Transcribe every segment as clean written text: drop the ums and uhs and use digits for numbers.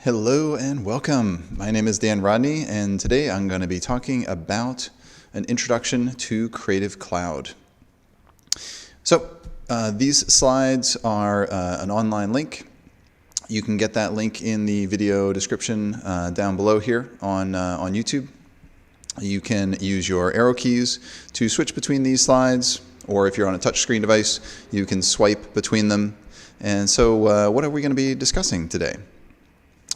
Hello and welcome. My name is Dan Rodney, and today I'm going to be talking about an introduction to Creative Cloud. So these slides are an online link. You can get that link in the video description down below here on YouTube. You can use your arrow keys to switch between these slides, or if you're on a touchscreen device, you can swipe between them. And so what are we going to be discussing today?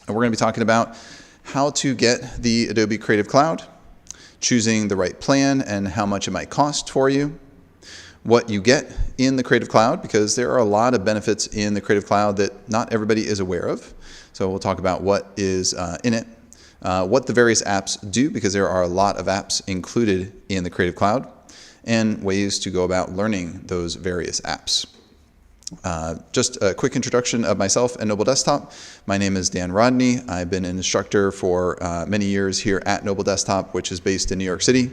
We're going to be talking about how to get the Adobe Creative Cloud, choosing the right plan and how much it might cost for you, what you get in the Creative Cloud, because there are a lot of benefits in the Creative Cloud that not everybody is aware of. So we'll talk about what is in it, what the various apps do, because there are a lot of apps included in the Creative Cloud, and ways to go about learning those various apps. Just a quick introduction of myself and Noble Desktop. My name is Dan Rodney. I've been an instructor for many years here at Noble Desktop, which is based in New York City.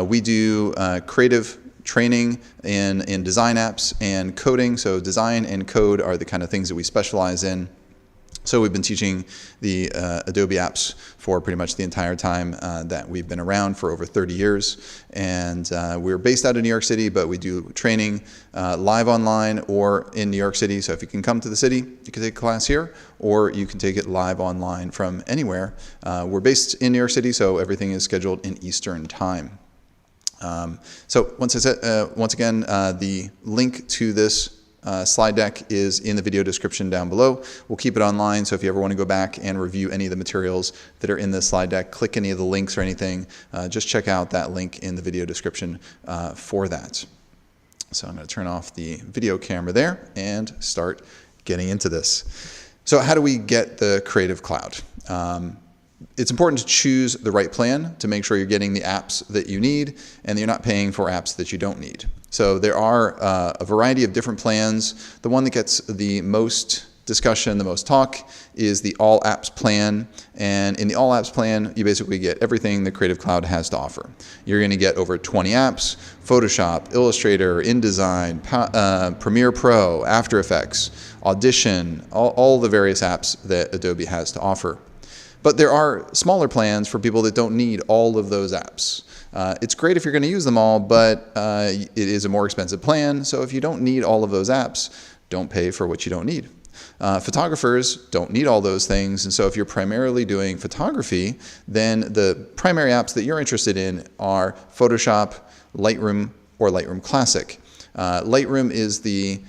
We do creative training in design apps and coding. So design and code are the kind of things that we specialize in. So we've been teaching the Adobe apps for pretty much the entire time that we've been around, for over 30 years. And we're based out of New York City, but we do training live online or in New York City. So if you can come to the city, you can take a class here, or you can take it live online from anywhere. We're based in New York City, so everything is scheduled in Eastern Time. So once again, the link to this slide deck is in the video description down below. We'll keep it online, so if you ever want to go back and review any of the materials that are in this slide deck, click any of the links or anything, just check out that link in the video description for that. So I'm going to turn off the video camera there and start getting into this. So how do we get the Creative Cloud? It's important to choose the right plan to make sure you're getting the apps that you need and that you're not paying for apps that you don't need. So there are a variety of different plans. The one that gets the most discussion, the most talk, is the All Apps plan. And in the All Apps plan, you basically get everything the Creative Cloud has to offer. You're going to get over 20 apps: Photoshop, Illustrator, InDesign, Premiere Pro, After Effects, Audition, all the various apps that Adobe has to offer. But there are smaller plans for people that don't need all of those apps. It's great if you're going to use them all, but it is a more expensive plan. So if you don't need all of those apps, don't pay for what you don't need. Photographers don't need all those things. And so if you're primarily doing photography, then the primary apps that you're interested in are Photoshop, Lightroom, or Lightroom Classic. Lightroom is the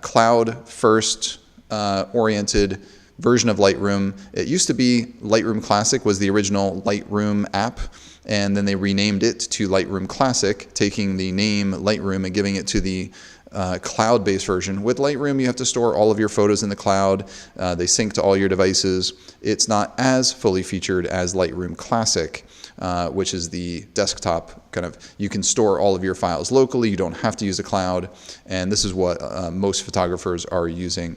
cloud-first oriented version of Lightroom. It used to be Lightroom Classic was the original Lightroom app, and then they renamed it to Lightroom Classic, taking the name Lightroom and giving it to the cloud-based version. With Lightroom, you have to store all of your photos in the cloud. They sync to all your devices. It's not as fully featured as Lightroom Classic, which is the desktop kind of, you can store all of your files locally. You don't have to use the cloud, and this is what most photographers are using.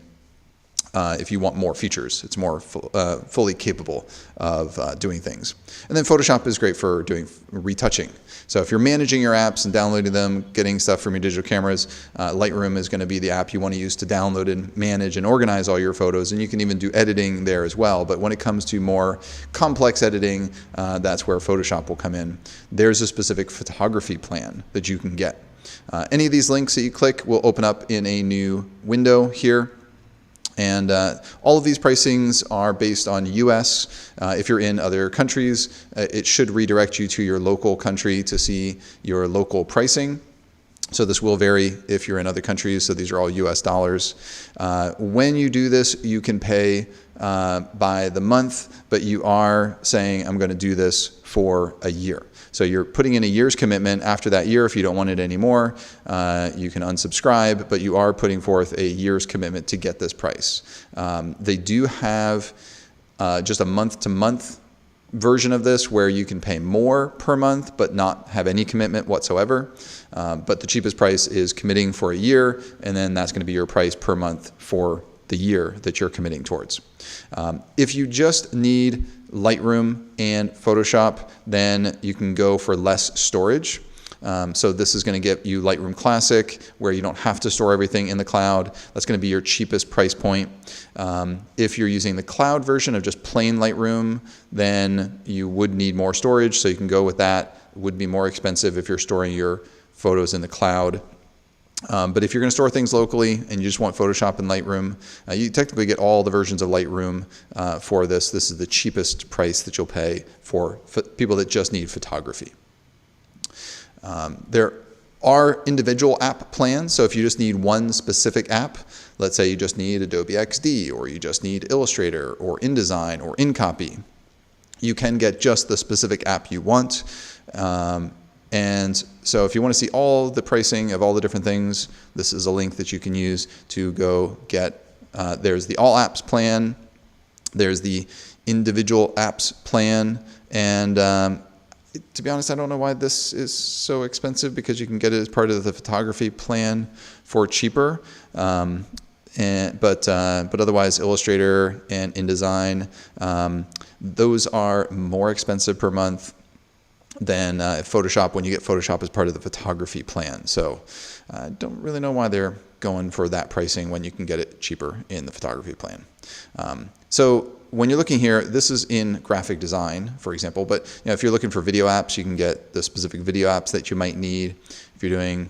If you want more features, it's more fully capable of doing things. And then Photoshop is great for doing retouching. So if you're managing your apps and downloading them, getting stuff from your digital cameras, Lightroom is going to be the app you want to use to download and manage and organize all your photos. And you can even do editing there as well. But when it comes to more complex editing, that's where Photoshop will come in. There's a specific photography plan that you can get. Any of these links that you click will open up in a new window here. And all of these pricings are based on US. If you're in other countries, it should redirect you to your local country to see your local pricing. So this will vary if you're in other countries, so these are all US dollars. When you do this, you can pay by the month, but you are saying, I'm going to do this for a year. So you're putting in a year's commitment. After that year, if you don't want it anymore, you can unsubscribe, but you are putting forth a year's commitment to get this price. They do have just a month-to-month version of this where you can pay more per month but not have any commitment whatsoever. But the cheapest price is committing for a year, and then that's going to be your price per month for the year that you're committing towards. If you just need Lightroom and Photoshop, then you can go for less storage. So this is going to get you Lightroom Classic, where you don't have to store everything in the cloud. That's going to be your cheapest price point. If you're using the cloud version of just plain Lightroom, then you would need more storage, so you can go with that. It would be more expensive if you're storing your photos in the cloud. But if you're going to store things locally and you just want Photoshop and Lightroom, you technically get all the versions of Lightroom for this. This is the cheapest price that you'll pay for people that just need photography. There are individual app plans, so if you just need one specific app, let's say you just need Adobe XD, or you just need Illustrator, or InDesign, or InCopy, you can get just the specific app you want. And so if you want to see all the pricing of all the different things, this is a link that you can use to go get. There's the all apps plan, there's the individual apps plan, and to be honest, I don't know why this is so expensive, because you can get it as part of the photography plan for cheaper. But otherwise, Illustrator and InDesign, those are more expensive per month than Photoshop when you get Photoshop as part of the photography plan. So I don't really know why they're going for that pricing when you can get it cheaper in the photography plan. So when you're looking here, this is in graphic design, for example, but if you're looking for video apps, you can get the specific video apps that you might need. If you're doing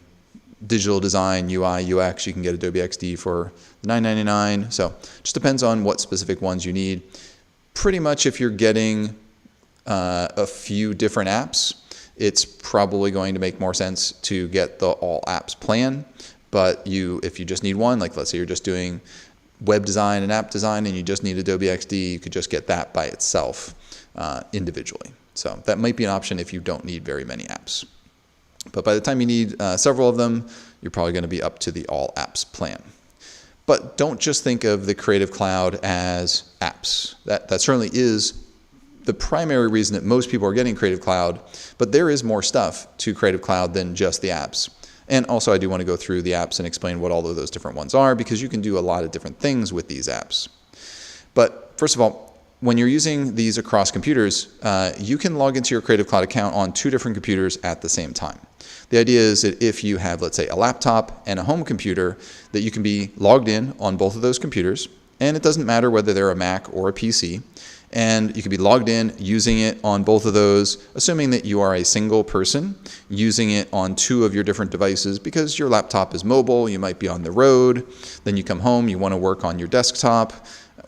digital design, UI, UX, you can get Adobe XD for $9.99. So it just depends on what specific ones you need. Pretty much if you're getting a few different apps, it's probably going to make more sense to get the all apps plan. But if you just need one, like let's say you're just doing web design and app design and you just need Adobe XD, you could just get that by itself individually. So that might be an option if you don't need very many apps. But by the time you need several of them, you're probably going to be up to the all apps plan. But don't just think of the Creative Cloud as apps. That certainly is the primary reason that most people are getting Creative Cloud, but there is more stuff to Creative Cloud than just the apps. And also I do want to go through the apps and explain what all of those different ones are, because you can do a lot of different things with these apps. But first of all, when you're using these across computers, you can log into your Creative Cloud account on 2 different computers at the same time. The idea is that if you have, let's say, a laptop and a home computer, that you can be logged in on both of those computers, and it doesn't matter whether they're a Mac or a PC. And you can be logged in using it on both of those, assuming that you are a single person using it on 2 of your different devices, because your laptop is mobile, you might be on the road, then you come home, you want to work on your desktop,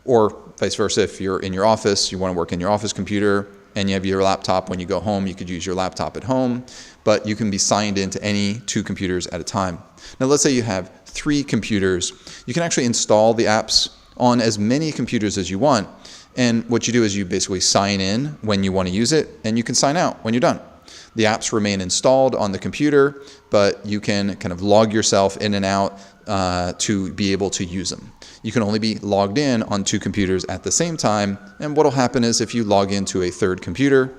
or vice versa. If you're in your office, you want to work in your office computer, and you have your laptop when you go home, you could use your laptop at home, but you can be signed into any 2 computers at a time. Now let's say you have 3 computers. You can actually install the apps on as many computers as you want. And what you do is you basically sign in when you want to use it, and you can sign out when you're done. The apps remain installed on the computer, but you can kind of log yourself in and out to be able to use them. You can only be logged in on 2 computers at the same time, and what will happen is if you log into a 3rd computer,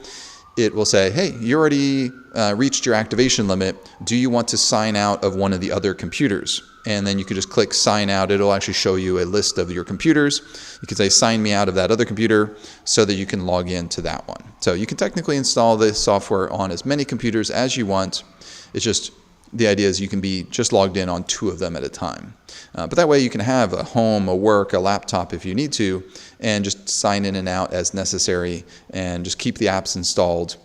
it will say, hey, you already reached your activation limit. Do you want to sign out of one of the other computers? And then you could just click sign out. It'll actually show you a list of your computers. You can say sign me out of that other computer so that you can log into that one. So you can technically install this software on as many computers as you want. It's just the idea is you can be just logged in on 2 of them at a time. But that way you can have a home, a work, a laptop if you need to, and just sign in and out as necessary and just keep the apps installed.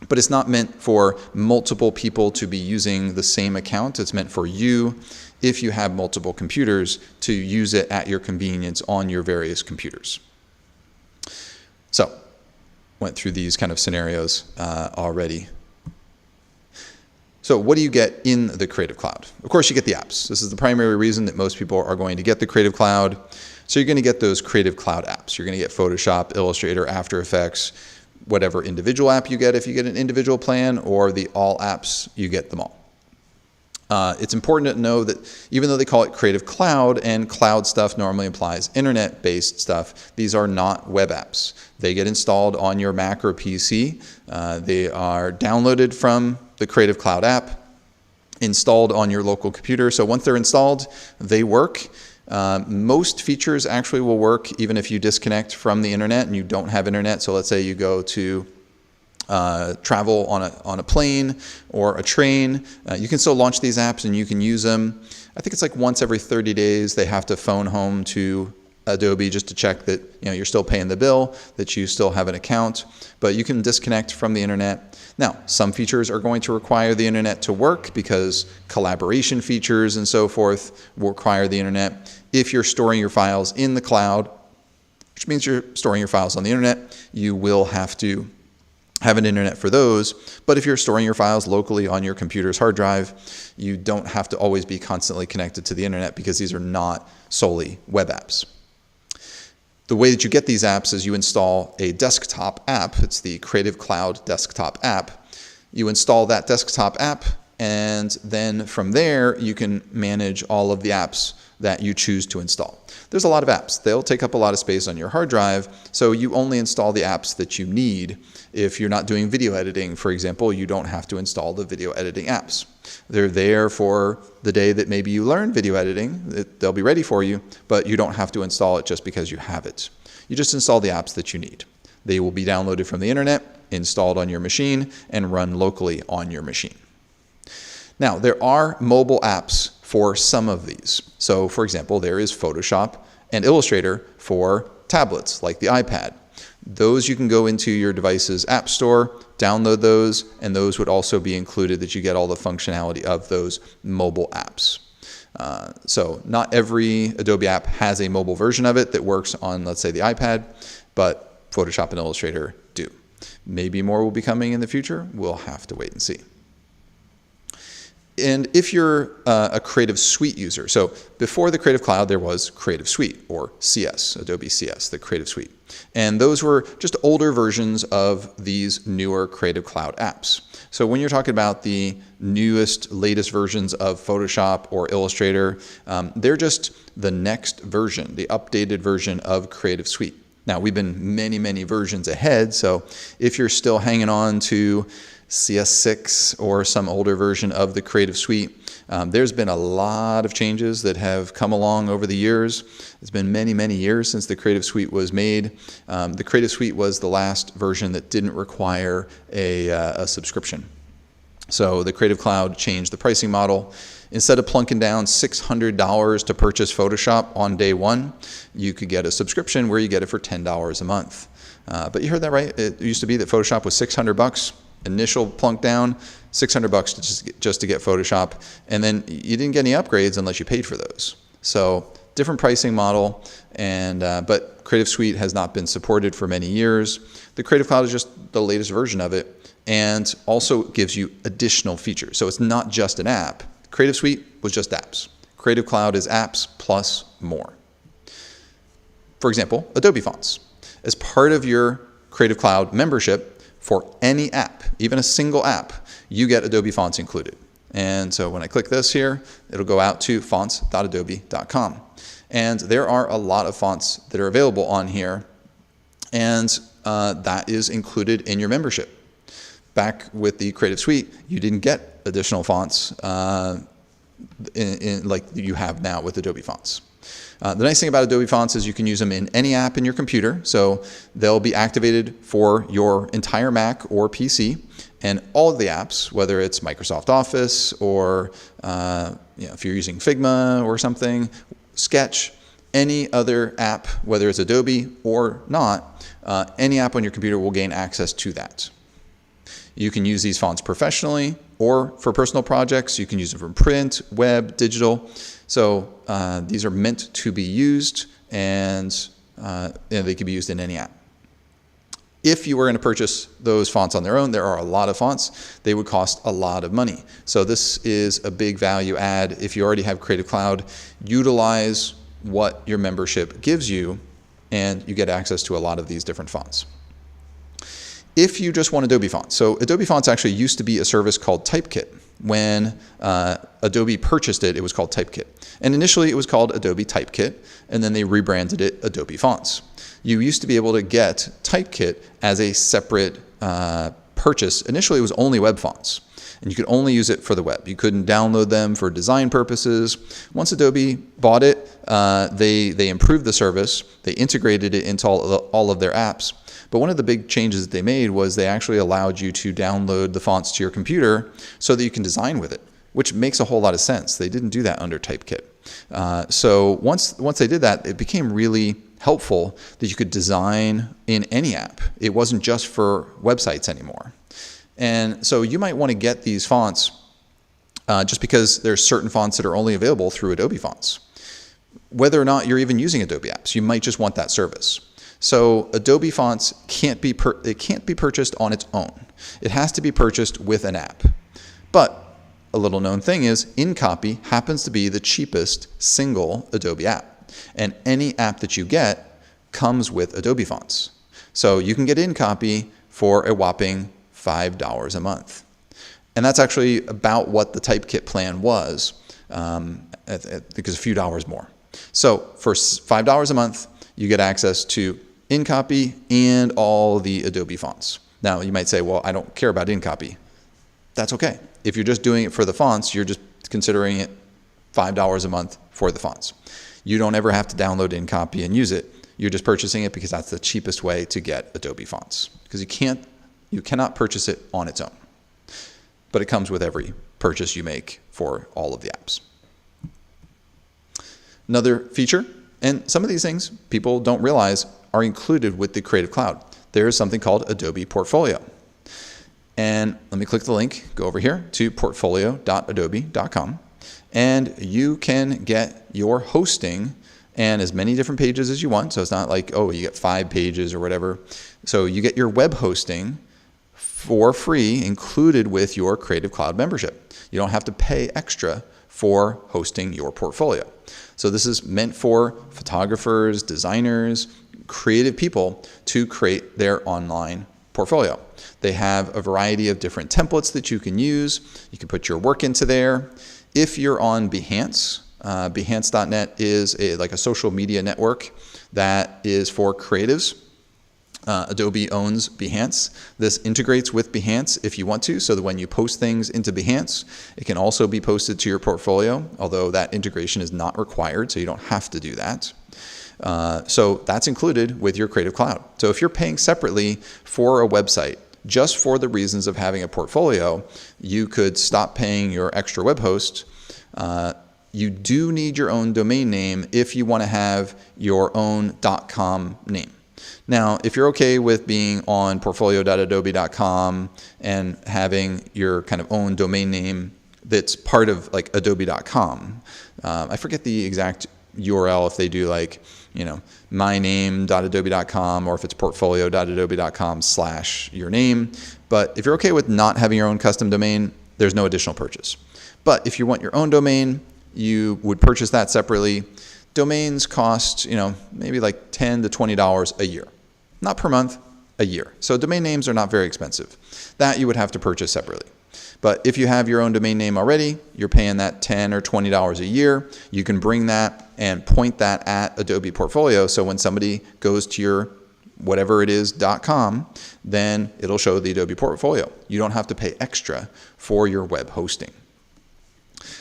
But it's not meant for multiple people to be using the same account. It's meant for you, if you have multiple computers, to use it at your convenience on your various computers. So, went through these kind of scenarios already. So what do you get in the Creative Cloud? Of course, you get the apps. This is the primary reason that most people are going to get the Creative Cloud. So you're going to get those Creative Cloud apps. You're going to get Photoshop, Illustrator, After Effects, whatever individual app you get if you get an individual plan, or the all apps, you get them all. It's important to know that even though they call it Creative Cloud, and cloud stuff normally implies internet-based stuff, these are not web apps. They get installed on your Mac or PC. They are downloaded from the Creative Cloud app, installed on your local computer. So once they're installed, they work. Most features actually will work even if you disconnect from the internet and you don't have internet. So let's say you go to travel on a plane or a train, you can still launch these apps and you can use them. I think it's like once every 30 days they have to phone home to Adobe just to check that you're still paying the bill, that you still have an account, but you can disconnect from the internet. Now, some features are going to require the internet to work because collaboration features and so forth will require the internet. If you're storing your files in the cloud, which means you're storing your files on the internet, you will have to have an internet for those. But if you're storing your files locally on your computer's hard drive, you don't have to always be constantly connected to the internet because these are not solely web apps. The way that you get these apps is you install a desktop app. It's the Creative Cloud desktop app. You install that desktop app, and then from there you can manage all of the apps that you choose to install. There's a lot of apps. They'll take up a lot of space on your hard drive, so you only install the apps that you need. If you're not doing video editing, for example, you don't have to install the video editing apps. They're there for the day that maybe you learn video editing. They'll be ready for you, but you don't have to install it just because you have it. You just install the apps that you need. They will be downloaded from the internet, installed on your machine, and run locally on your machine. Now, there are mobile apps for some of these. So, for example, there is Photoshop and Illustrator for tablets, like the iPad. Those you can go into your device's app store, download those, and those would also be included, that you get all the functionality of those mobile apps. So not every Adobe app has a mobile version of it that works on, let's say, the iPad, but Photoshop and Illustrator do. Maybe more will be coming in the future. We'll have to wait and see. And if you're a Creative Suite user, so before the Creative Cloud, there was Creative Suite, or CS, Adobe CS, the Creative Suite. And those were just older versions of these newer Creative Cloud apps. So when you're talking about the newest, latest versions of Photoshop or Illustrator, they're just the next version, the updated version of Creative Suite. Now, we've been many, many versions ahead, so if you're still hanging on to CS6 or some older version of the Creative Suite, there's been a lot of changes that have come along over the years. It's been many, many years since the Creative Suite was made. The Creative Suite was the last version that didn't require a subscription. So the Creative Cloud changed the pricing model. Instead of plunking down $600 to purchase Photoshop on day one, you could get a subscription where you get it for $10 a month. But you heard that right? It used to be that Photoshop was $600. Initial plunk down, $600 just to get Photoshop, and then you didn't get any upgrades unless you paid for those. So different pricing model, and but Creative Suite has not been supported for many years. The Creative Cloud is just the latest version of it, and also gives you additional features. So it's not just an app. Creative Suite was just apps. Creative Cloud is apps plus more. For example, Adobe Fonts. As part of your Creative Cloud membership, for any app, even a single app, you get Adobe Fonts included. And so when I click this here, it'll go out to fonts.adobe.com. And there are a lot of fonts that are available on here, and that is included in your membership. Back with the Creative Suite, you didn't get additional fonts like you have now with Adobe Fonts. The nice thing about Adobe Fonts is you can use them in any app in your computer, so they'll be activated for your entire Mac or PC, and all of the apps, whether it's Microsoft Office or if you're using Figma or something, Sketch, any other app, whether it's Adobe or not, any app on your computer will gain access to that. You can use these fonts professionally or for personal projects. You can use them for print, web, digital. So these are meant to be used, and they can be used in any app. If you were going to purchase those fonts on their own, there are a lot of fonts. They would cost a lot of money. So this is a big value add. If you already have Creative Cloud, utilize what your membership gives you, and you get access to a lot of these different fonts. If you just want Adobe Fonts, so Adobe Fonts actually used to be a service called Typekit. When Adobe purchased it, it was called Typekit. And initially it was called Adobe Typekit, and then they rebranded it Adobe Fonts. You used to be able to get Typekit as a separate purchase. Initially it was only web fonts, and you could only use it for the web. You couldn't download them for design purposes. Once Adobe bought it, they improved the service. They integrated it into all of their apps. But one of the big changes that they made was they actually allowed you to download the fonts to your computer so that you can design with it, which makes a whole lot of sense. They didn't do that under Typekit. So once they did that, it became really helpful that you could design in any app. It wasn't just for websites anymore. And so you might want to get these fonts just because there's certain fonts that are only available through Adobe Fonts. Whether or not you're even using Adobe apps, you might just want that service. So Adobe Fonts can't be purchased on its own. It has to be purchased with an app. But a little known thing is InCopy happens to be the cheapest single Adobe app. And any app that you get comes with Adobe Fonts. So you can get InCopy for a whopping $5 a month. And that's actually about what the Typekit plan was, because a few dollars more. So for $5 a month, you get access to InCopy and all the Adobe fonts. Now, you might say, well, I don't care about InCopy. That's okay. If you're just doing it for the fonts, you're just considering it $5 a month for the fonts. You don't ever have to download InCopy and use it. You're just purchasing it because that's the cheapest way to get Adobe Fonts, because you cannot purchase it on its own. But it comes with every purchase you make for all of the apps. Another feature, and some of these things people don't realize are included with the Creative Cloud. There is something called Adobe Portfolio. And let me click the link, go over here to portfolio.adobe.com, and you can get your hosting and as many different pages as you want. So it's not like, oh, you get 5 pages or whatever. So you get your web hosting for free included with your Creative Cloud membership. You don't have to pay extra for hosting your portfolio. So this is meant for photographers, designers, creative people to create their online portfolio. They have a variety of different templates that you can use. You can put your work into there. If you're on Behance, Behance.net is like a social media network that is for creatives. Adobe owns Behance. This integrates with Behance if you want to, so that when you post things into Behance, it can also be posted to your portfolio, although that integration is not required, so you don't have to do that. So that's included with your Creative Cloud. So if you're paying separately for a website, just for the reasons of having a portfolio, you could stop paying your extra web host. You do need your own domain name if you want to have your own .com name. Now, if you're okay with being on portfolio.adobe.com and having your kind of own domain name that's part of like adobe.com, I forget the exact URL if they do like, myname.adobe.com or if it's portfolio.adobe.com/your name. But if you're okay with not having your own custom domain, there's no additional purchase. But if you want your own domain, you would purchase that separately. Domains cost, maybe like $10 to $20 a year. Not per month, a year. So domain names are not very expensive. That you would have to purchase separately. But if you have your own domain name already, you're paying that $10 or $20 a year. You can bring that and point that at Adobe Portfolio. So when somebody goes to your whatever it is .com, then it'll show the Adobe Portfolio. You don't have to pay extra for your web hosting.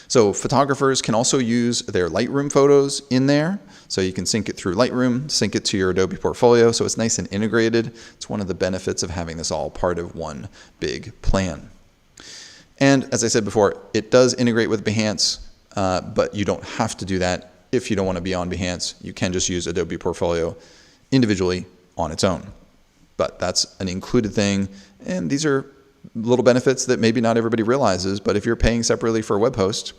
So photographers can also use their Lightroom photos in there. So you can sync it through Lightroom, sync it to your Adobe Portfolio. So it's nice and integrated. It's one of the benefits of having this all part of one big plan. And as I said before, it does integrate with Behance, but you don't have to do that if you don't want to be on Behance. You can just use Adobe Portfolio individually on its own. But that's an included thing, and these are little benefits that maybe not everybody realizes. But if you're paying separately for a web host,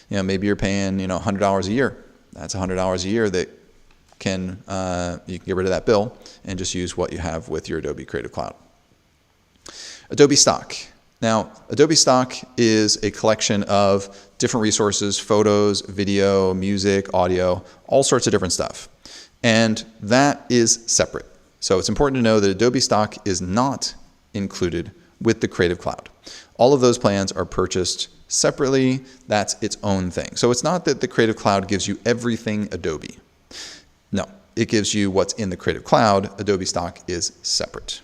maybe you're paying $100 a year. That's $100 a year that you can get rid of that bill and just use what you have with your Adobe Creative Cloud. Adobe Stock. Now, Adobe Stock is a collection of different resources: photos, video, music, audio, all sorts of different stuff. And that is separate. So it's important to know that Adobe Stock is not included with the Creative Cloud. All of those plans are purchased separately. That's its own thing. So it's not that the Creative Cloud gives you everything Adobe. No, it gives you what's in the Creative Cloud. Adobe Stock is separate.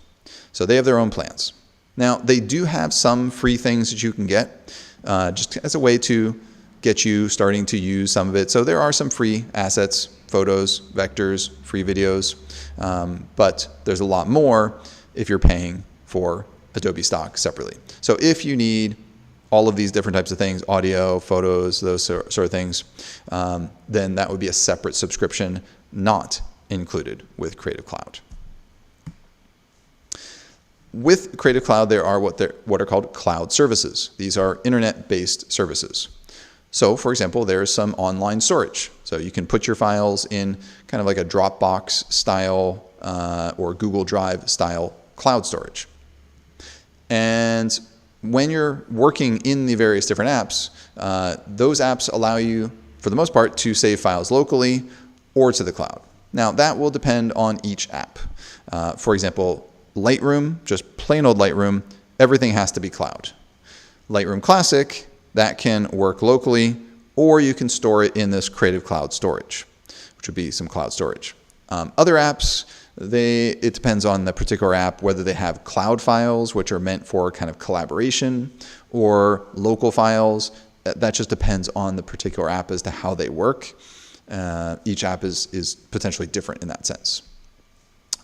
So they have their own plans. Now, they do have some free things that you can get just as a way to get you starting to use some of it. So there are some free assets, photos, vectors, free videos, but there's a lot more if you're paying for Adobe Stock separately. So if you need all of these different types of things, audio, photos, those sort of things, then that would be a separate subscription not included with Creative Cloud. With Creative Cloud, there are what are called cloud services. These are internet-based services. So, for example, there's some online storage. So you can put your files in kind of like a Dropbox style or Google Drive style cloud storage. And when you're working in the various different apps, those apps allow you, for the most part, to save files locally or to the cloud. Now, that will depend on each app. For example, Lightroom, just plain old Lightroom, everything has to be cloud. Lightroom Classic, that can work locally, or you can store it in this Creative Cloud storage, which would be some cloud storage. Other apps, it depends on the particular app, whether they have cloud files, which are meant for kind of collaboration, or local files. That just depends on the particular app as to how they work. Each app is potentially different in that sense.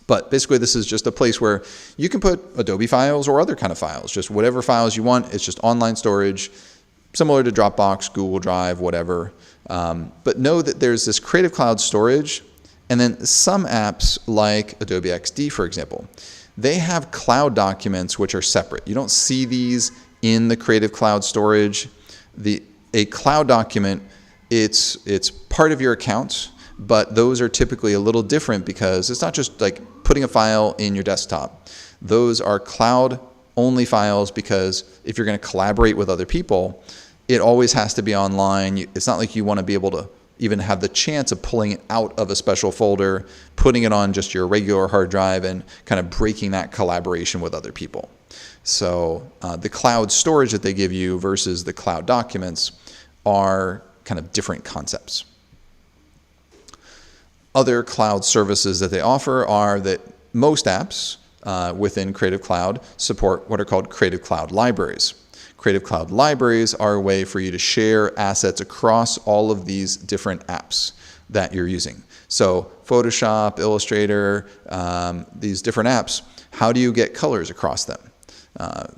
But basically, this is just a place where you can put Adobe files or other kind of files, just whatever files you want. It's just online storage, similar to Dropbox, Google Drive, whatever. But know that there's this Creative Cloud storage, and then some apps like Adobe XD, for example, they have cloud documents which are separate. You don't see these in the Creative Cloud storage. A cloud document, it's part of your account, but those are typically a little different because it's not just like putting a file in your desktop. Those are cloud-only files because if you're going to collaborate with other people, it always has to be online. It's not like you want to be able to even have the chance of pulling it out of a special folder, putting it on just your regular hard drive, and kind of breaking that collaboration with other people. So the cloud storage that they give you versus the cloud documents are kind of different concepts. Other cloud services that they offer are that most apps within Creative Cloud support what are called Creative Cloud libraries. Creative Cloud libraries are a way for you to share assets across all of these different apps that you're using. So Photoshop, Illustrator, these different apps, how do you get colors across them?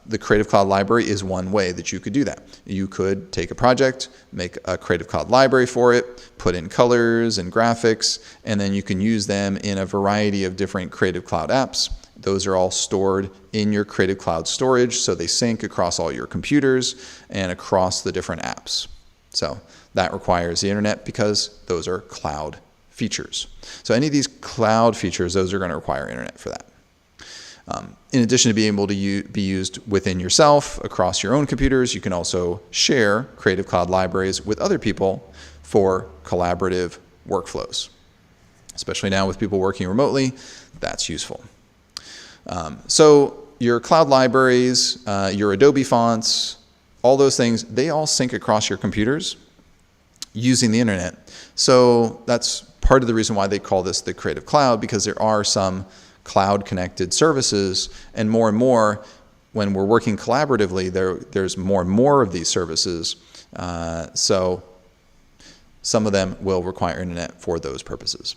The Creative Cloud library is one way that you could do that. You could take a project, make a Creative Cloud library for it, put in colors and graphics, and then you can use them in a variety of different Creative Cloud apps. Those are all stored in your Creative Cloud storage, so they sync across all your computers and across the different apps. So that requires the internet because those are cloud features. So any of these cloud features, those are going to require internet for that. In addition to being able to be used within yourself across your own computers, you can also share Creative Cloud libraries with other people for collaborative workflows. Especially now with people working remotely, that's useful. So your cloud libraries, your Adobe Fonts, all those things, they all sync across your computers using the internet. So that's part of the reason why they call this the Creative Cloud, because there are some cloud-connected services, and more when we're working collaboratively, there's more and more of these services. So some of them will require internet for those purposes.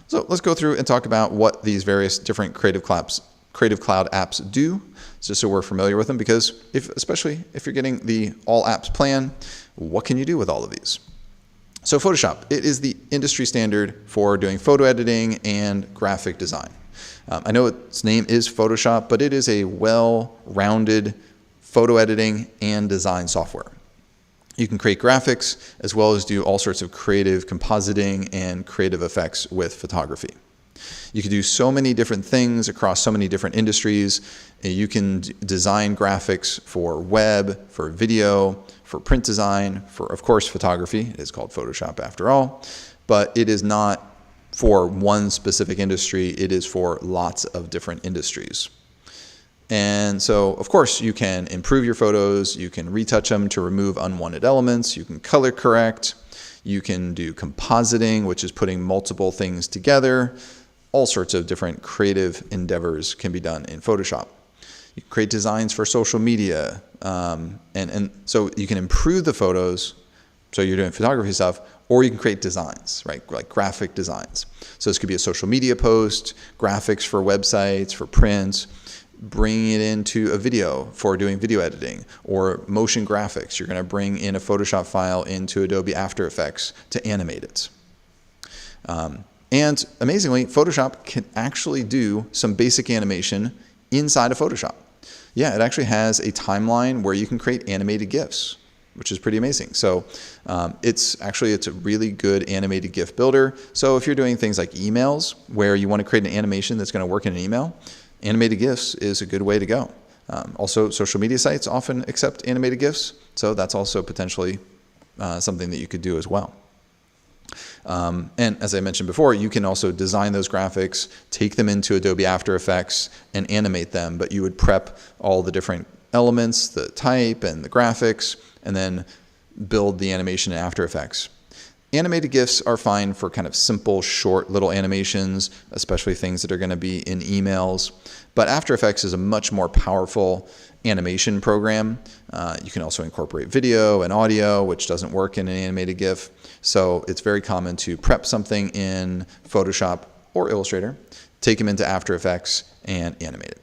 So let's go through and talk about what these various different Creative Cloud apps do, just so we're familiar with them, because especially if you're getting the all apps plan, what can you do with all of these? So Photoshop, it is the industry standard for doing photo editing and graphic design. I know its name is Photoshop, but it is a well-rounded photo editing and design software. You can create graphics as well as do all sorts of creative compositing and creative effects with photography. You can do so many different things across so many different industries. You can design graphics for web, for video, for print design, for, of course, photography. It is called Photoshop after all, but it is not for one specific industry. It is for lots of different industries. And so, of course, you can improve your photos. You can retouch them to remove unwanted elements. You can color correct. You can do compositing, which is putting multiple things together. All sorts of different creative endeavors can be done in Photoshop. You can create designs for social media. And so you can improve the photos. So you're doing photography stuff, or you can create designs, right? Like graphic designs. So this could be a social media post, graphics for websites, for prints, bringing it into a video for doing video editing, or motion graphics. You're going to bring in a Photoshop file into Adobe After Effects to animate it. And amazingly, Photoshop can actually do some basic animation inside of Photoshop. Yeah, it actually has a timeline where you can create animated GIFs, which is pretty amazing. So it's a really good animated GIF builder. So if you're doing things like emails where you want to create an animation that's going to work in an email, animated GIFs is a good way to go. Also, social media sites often accept animated GIFs, so that's also potentially something that you could do as well. And as I mentioned before, you can also design those graphics, take them into Adobe After Effects, and animate them, but you would prep all the different elements, the type and the graphics, and then build the animation in After Effects. Animated GIFs are fine for kind of simple, short little animations, especially things that are going to be in emails. But After Effects is a much more powerful animation program. You can also incorporate video and audio, which doesn't work in an animated GIF. So it's very common to prep something in Photoshop or Illustrator, take them into After Effects, and animate it.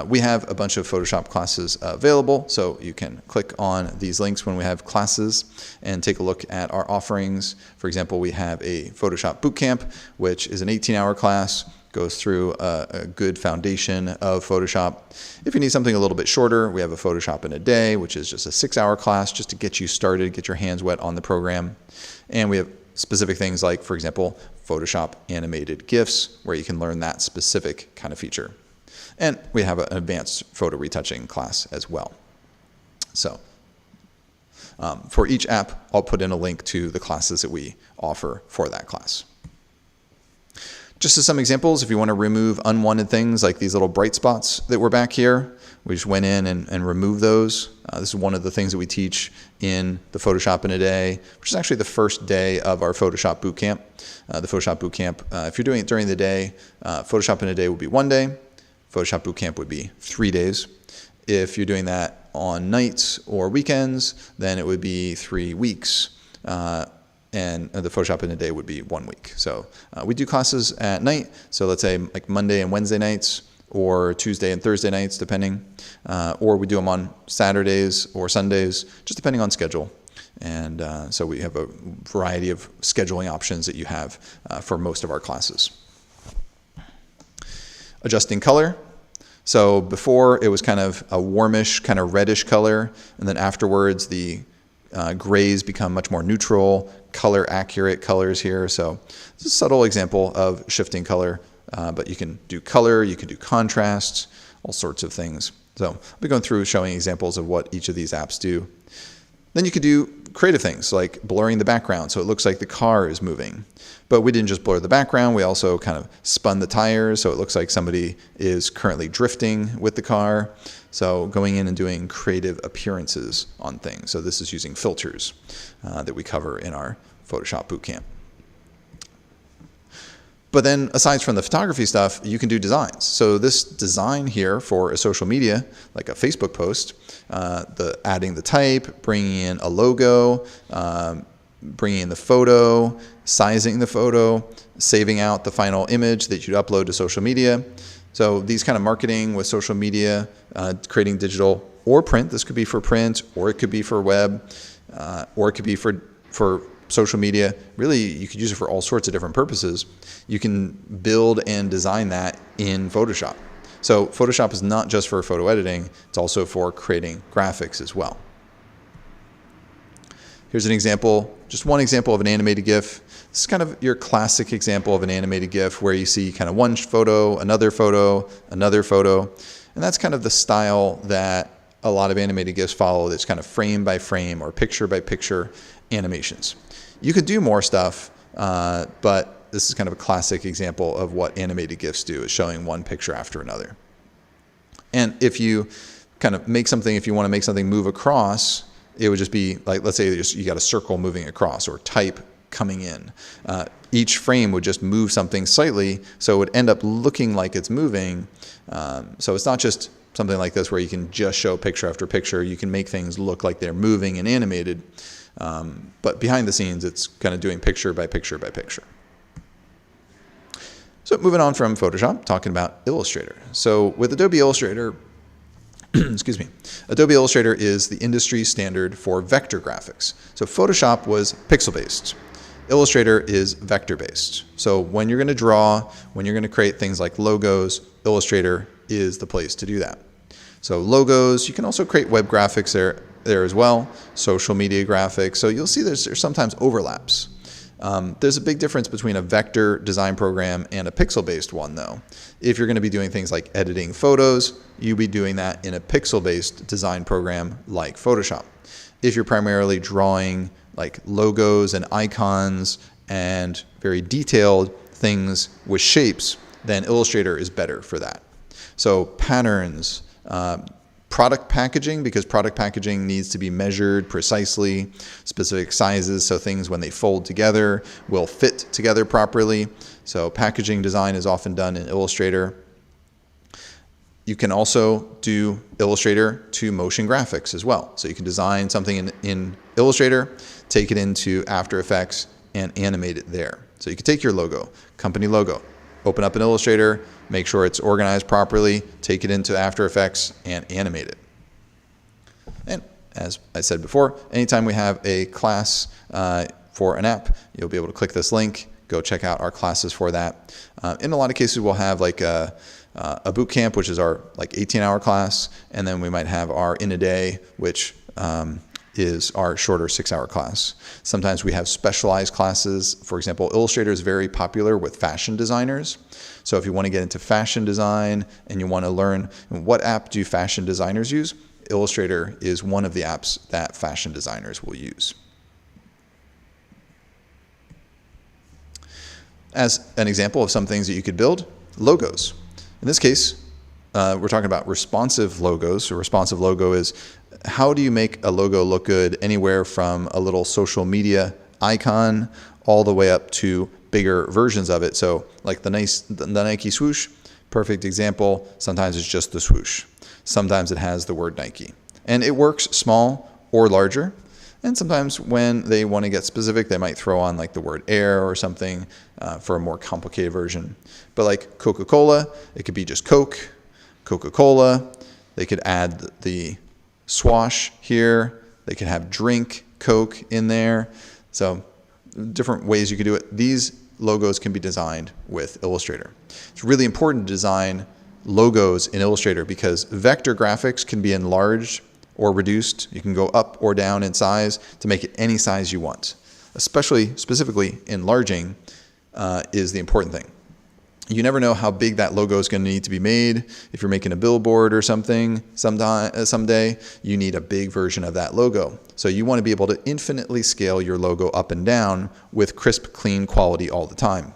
We have a bunch of Photoshop classes available, so you can click on these links when we have classes and take a look at our offerings. For example, we have a Photoshop Bootcamp, which is an 18-hour class, goes through a good foundation of Photoshop. If you need something a little bit shorter, we have a Photoshop in a Day, which is just a 6-hour class just to get you started, get your hands wet on the program. And we have specific things like, for example, Photoshop animated GIFs, where you can learn that specific kind of feature. And we have an advanced photo retouching class as well. So for each app, I'll put in a link to the classes that we offer for that class. Just as some examples, if you want to remove unwanted things like these little bright spots that were back here, we just went in and removed those. This is one of the things that we teach in the Photoshop in a Day, which is actually the first day of our Photoshop Bootcamp. The Photoshop Bootcamp, if you're doing it during the day, Photoshop in a Day would be 1 day. Photoshop Bootcamp would be 3 days. If you're doing that on nights or weekends, then it would be 3 weeks. And the Photoshop in a Day would be 1 week. So we do classes at night. So let's say like Monday and Wednesday nights, or Tuesday and Thursday nights, depending. Or we do them on Saturdays or Sundays, just depending on schedule. And so we have a variety of scheduling options that you have for most of our classes. Adjusting color. So before it was kind of a warmish, kind of reddish color, and then afterwards the grays become much more neutral, color accurate colors here. So it's a subtle example of shifting color, but you can do color, you can do contrast, all sorts of things. So I'll be going through showing examples of what each of these apps do. Then you could do creative things like blurring the background so it looks like the car is moving. But we didn't just blur the background, we also kind of spun the tires so it looks like somebody is currently drifting with the car. So going in and doing creative appearances on things. So this is using filters that we cover in our Photoshop Bootcamp. But then aside from the photography stuff, you can do designs. So this design here for a social media, like a Facebook post, adding the type, bringing in a logo, bringing in the photo, sizing the photo, saving out the final image that you'd upload to social media. So these kind of marketing with social media, creating digital or print. This could be for print, or it could be for web, or it could be for social media. Really, you could use it for all sorts of different purposes. You can build and design that in Photoshop. So Photoshop is not just for photo editing, it's also for creating graphics as well. Here's an example, just one example of an animated GIF. This is kind of your classic example of an animated GIF where you see kind of one photo, another photo, another photo. And that's kind of the style that a lot of animated GIFs follow. That's kind of frame by frame or picture by picture animations. You could do more stuff, but this is kind of a classic example of what animated GIFs do, is showing one picture after another. And if you kind of make something, if you want to make something move across, it would just be like, let's say you got a circle moving across, or type coming in. Each frame would just move something slightly, so it would end up looking like it's moving. So it's not just something like this where you can just show picture after picture. You can make things look like they're moving and animated. But behind the scenes, it's kind of doing picture by picture by picture. So moving on from Photoshop, talking about Illustrator. So with Adobe Illustrator, excuse me, Adobe Illustrator is the industry standard for vector graphics. So Photoshop was pixel-based. Illustrator is vector-based. So when you're going to draw, when you're going to create things like logos, Illustrator is the place to do that. So logos, you can also create web graphics there as well, social media graphics. So you'll see there's sometimes overlaps. There's a big difference between a vector design program and a pixel-based one, though. If you're going to be doing things like editing photos, you'll be doing that in a pixel-based design program like Photoshop. If you're primarily drawing like logos and icons and very detailed things with shapes, then Illustrator is better for that. So patterns, product packaging, because product packaging needs to be measured precisely, specific sizes, so things when they fold together will fit together properly. So packaging design is often done in Illustrator. You can also do Illustrator to motion graphics as well. So you can design something in Illustrator, take it into After Effects, and animate it there. So you can take your logo, company logo, open up an Illustrator, make sure it's organized properly, take it into After Effects, and animate it. And as I said before, anytime we have a class for an app, you'll be able to click this link, go check out our classes for that. In a lot of cases, we'll have like a boot camp, which is our like 18-hour class, and then we might have our in a day, which is our shorter 6-hour class. Sometimes we have specialized classes. For example, Illustrator is very popular with fashion designers. So if you want to get into fashion design and you want to learn what app do fashion designers use, Illustrator is one of the apps that fashion designers will use. As an example of some things that you could build, logos. In this case, we're talking about responsive logos. A responsive logo is how do you make a logo look good anywhere from a little social media icon all the way up to bigger versions of it. So like the Nike swoosh, perfect example. Sometimes it's just the swoosh. Sometimes it has the word Nike. And it works small or larger. And sometimes when they want to get specific, they might throw on like the word Air or something for a more complicated version. But like Coca-Cola, it could be just Coke, Coca-Cola. They could add the swash here. They could have drink Coke in there. So different ways you could do it. These logos can be designed with Illustrator. It's really important to design logos in Illustrator because vector graphics can be enlarged or reduced. You can go up or down in size to make it any size you want. Specifically, enlarging is the important thing. You never know how big that logo is going to need to be made. If you're making a billboard or something, someday you need a big version of that logo. So you want to be able to infinitely scale your logo up and down with crisp, clean quality all the time.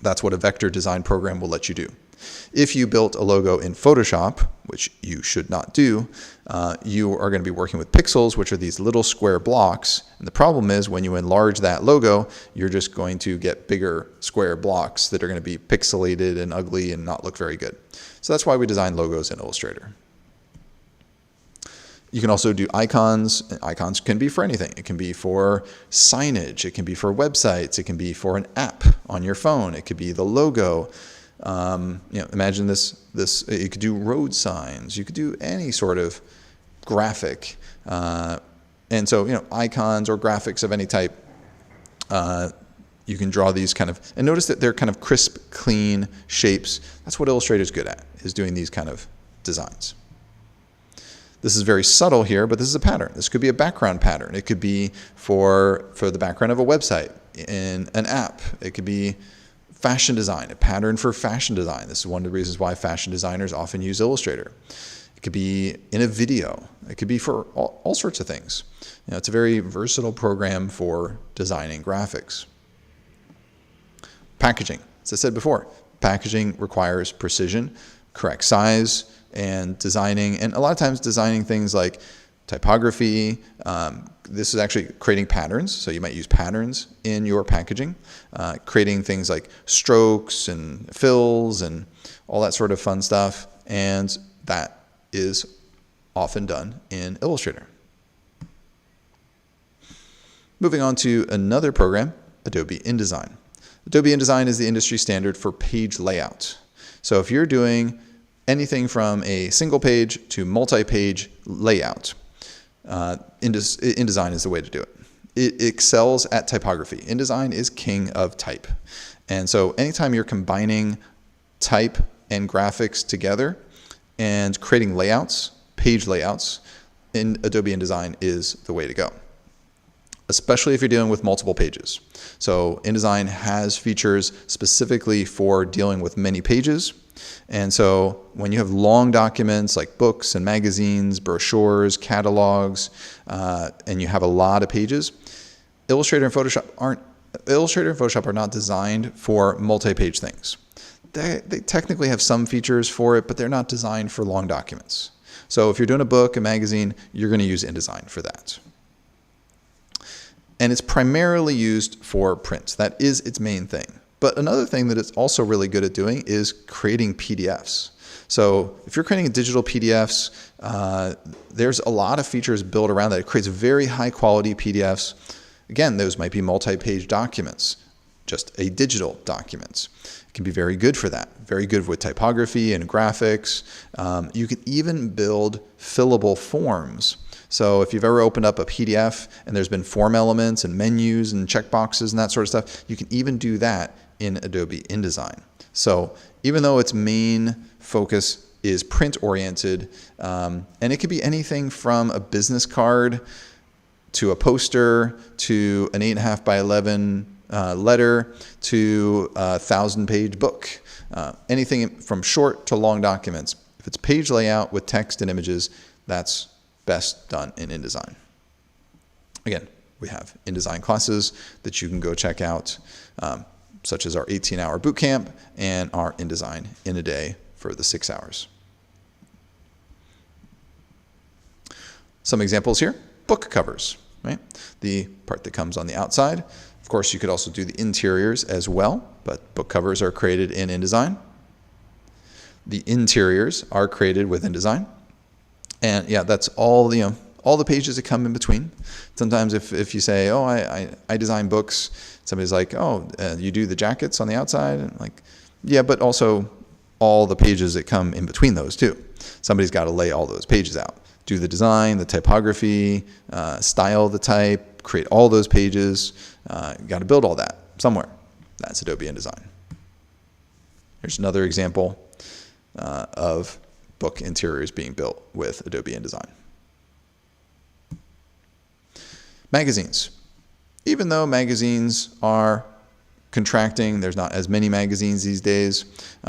That's what a vector design program will let you do. If you built a logo in Photoshop, which you should not do, you are going to be working with pixels, which are these little square blocks. And the problem is when you enlarge that logo, you're just going to get bigger square blocks that are going to be pixelated and ugly and not look very good. So that's why we design logos in Illustrator. You can also do icons. Icons can be for anything. It can be for signage. It can be for websites. It can be for an app on your phone. It could be the logo. Imagine this. You could do road signs. You could do any sort of graphic, and so icons or graphics of any type. You can draw these kind of, and notice that they're kind of crisp, clean shapes. That's what Illustrator is good at, is doing these kind of designs. This is very subtle here, but this is a pattern. This could be a background pattern. It could be for the background of a website in an app. It could be fashion design, a pattern for fashion design. This is one of the reasons why fashion designers often use Illustrator. It could be in a video. It could be for all sorts of things. It's a very versatile program for designing graphics. Packaging. As I said before, packaging requires precision, correct size, and designing. And a lot of times designing things like typography. This is actually creating patterns, so you might use patterns in your packaging, creating things like strokes and fills and all that sort of fun stuff, and that is often done in Illustrator. Moving on to another program, Adobe InDesign. Adobe InDesign is the industry standard for page layout. So if you're doing anything from a single page to multi-page layout, InDesign is the way to do it. It excels at typography. InDesign is king of type. And so anytime you're combining type and graphics together and creating layouts, page layouts, in Adobe InDesign is the way to go, especially if you're dealing with multiple pages. So InDesign has features specifically for dealing with many pages. And so when you have long documents like books and magazines, brochures, catalogs, and you have a lot of pages, Illustrator and Photoshop are not designed for multi-page things. They technically have some features for it, but they're not designed for long documents. So if you're doing a book, a magazine, you're going to use InDesign for that. And it's primarily used for print. That is its main thing. But another thing that it's also really good at doing is creating PDFs. So if you're creating digital PDFs, there's a lot of features built around that. It creates very high quality PDFs. Again, those might be multi-page documents, just a digital document. It can be very good for that, very good with typography and graphics. You can even build fillable forms. So if you've ever opened up a PDF and there's been form elements and menus and checkboxes and that sort of stuff, you can even do that in Adobe InDesign. So even though its main focus is print oriented, and it could be anything from a business card to a poster to an 8.5 by 11 letter to a 1,000-page book, anything from short to long documents. If it's page layout with text and images, that's best done in InDesign. Again, we have InDesign classes that you can go check out, such as our 18-hour bootcamp and our InDesign in a day for the 6 hours. Some examples here, book covers, right? The part that comes on the outside. Of course, you could also do the interiors as well, but book covers are created in InDesign. The interiors are created with InDesign. And yeah, that's all, all the pages that come in between. Sometimes if you say, oh, I design books, somebody's like, oh, you do the jackets on the outside? And like, yeah, but also all the pages that come in between those too. Somebody's got to lay all those pages out. Do the design, the typography, style the type, create all those pages. You got to build all that somewhere. That's Adobe InDesign. Here's another example of book interiors being built with Adobe InDesign. Magazines. Even though magazines are contracting, there's not as many magazines these days,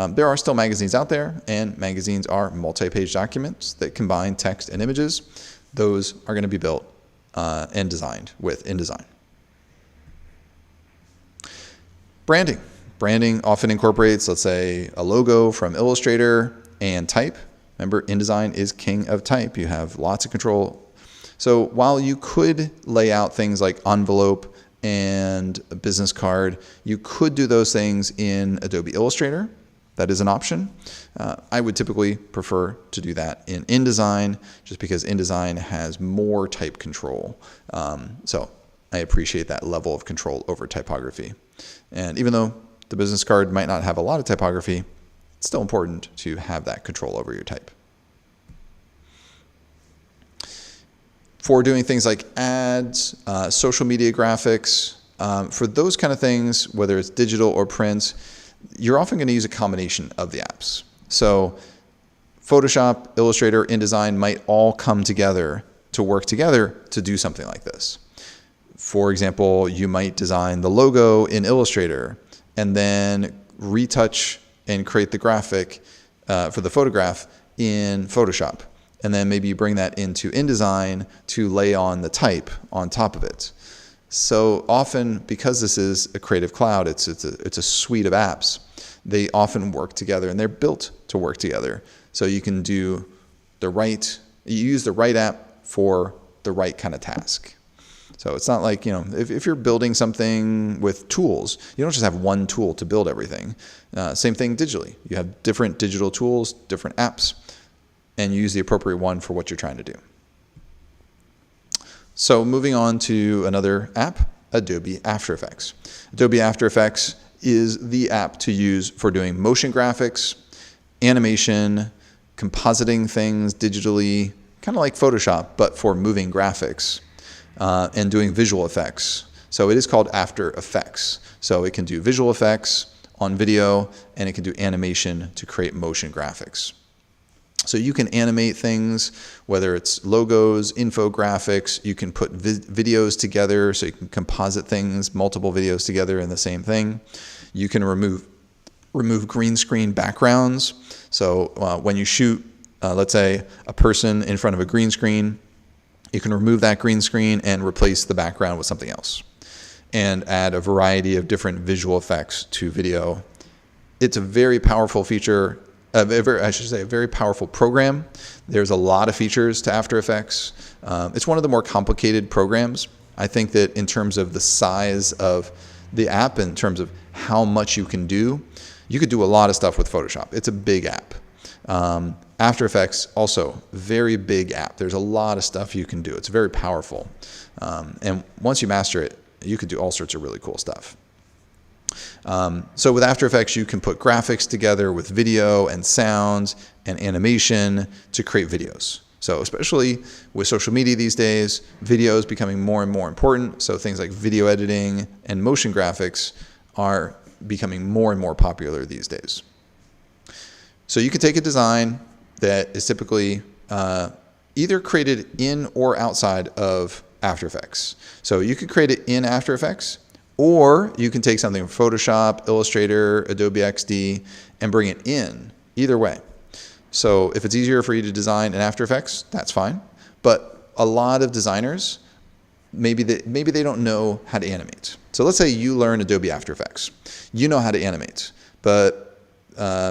there are still magazines out there, and magazines are multi-page documents that combine text and images. Those are going to be built and designed with InDesign. Branding. Branding often incorporates, let's say, a logo from Illustrator and type. Remember, InDesign is king of type. You have lots of control. So while you could lay out things like envelope and a business card, you could do those things in Adobe Illustrator. That is an option. I would typically prefer to do that in InDesign just because InDesign has more type control. So I appreciate that level of control over typography. And even though the business card might not have a lot of typography, it's still important to have that control over your type. For doing things like ads, social media graphics, for those kind of things, whether it's digital or print, you're often going to use a combination of the apps. So Photoshop, Illustrator, InDesign might all come together to work together to do something like this. For example, you might design the logo in Illustrator and then retouch and create the graphic for the photograph in Photoshop. And then maybe you bring that into InDesign to lay on the type on top of it. So often, because this is a Creative Cloud, it's a suite of apps, they often work together and they're built to work together. So you can do you use the right app for the right kind of task. So it's not like, if you're building something with tools, you don't just have one tool to build everything. Same thing digitally. You have different digital tools, different apps, and you use the appropriate one for what you're trying to do. So moving on to another app, Adobe After Effects. Adobe After Effects is the app to use for doing motion graphics, animation, compositing things digitally, kind of like Photoshop, but for moving graphics, and doing visual effects. So it is called After Effects. So it can do visual effects on video, and it can do animation to create motion graphics. So you can animate things, whether it's logos, infographics, you can put videos together, so you can composite things, multiple videos together in the same thing. You can remove green screen backgrounds. So when you shoot, let's say, a person in front of a green screen, you can remove that green screen and replace the background with something else, and add a variety of different visual effects to video. It's a very powerful feature. A very powerful program. There's a lot of features to After Effects. It's one of the more complicated programs. I think that in terms of the size of the app, in terms of how much you could do a lot of stuff with Photoshop. It's a big app. After Effects, also very big app. There's a lot of stuff you can do. It's very powerful. And once you master it, you could do all sorts of really cool stuff. So with After Effects, you can put graphics together with video and sounds and animation to create videos. So especially with social media these days, video is becoming more and more important. So things like video editing and motion graphics are becoming more and more popular these days. So you could take a design that is typically either created in or outside of After Effects. So you could create it in After Effects, or you can take something from Photoshop, Illustrator, Adobe XD, and bring it in. Either way. So if it's easier for you to design in After Effects, that's fine. But a lot of designers, maybe they don't know how to animate. So let's say you learn Adobe After Effects. You know how to animate, but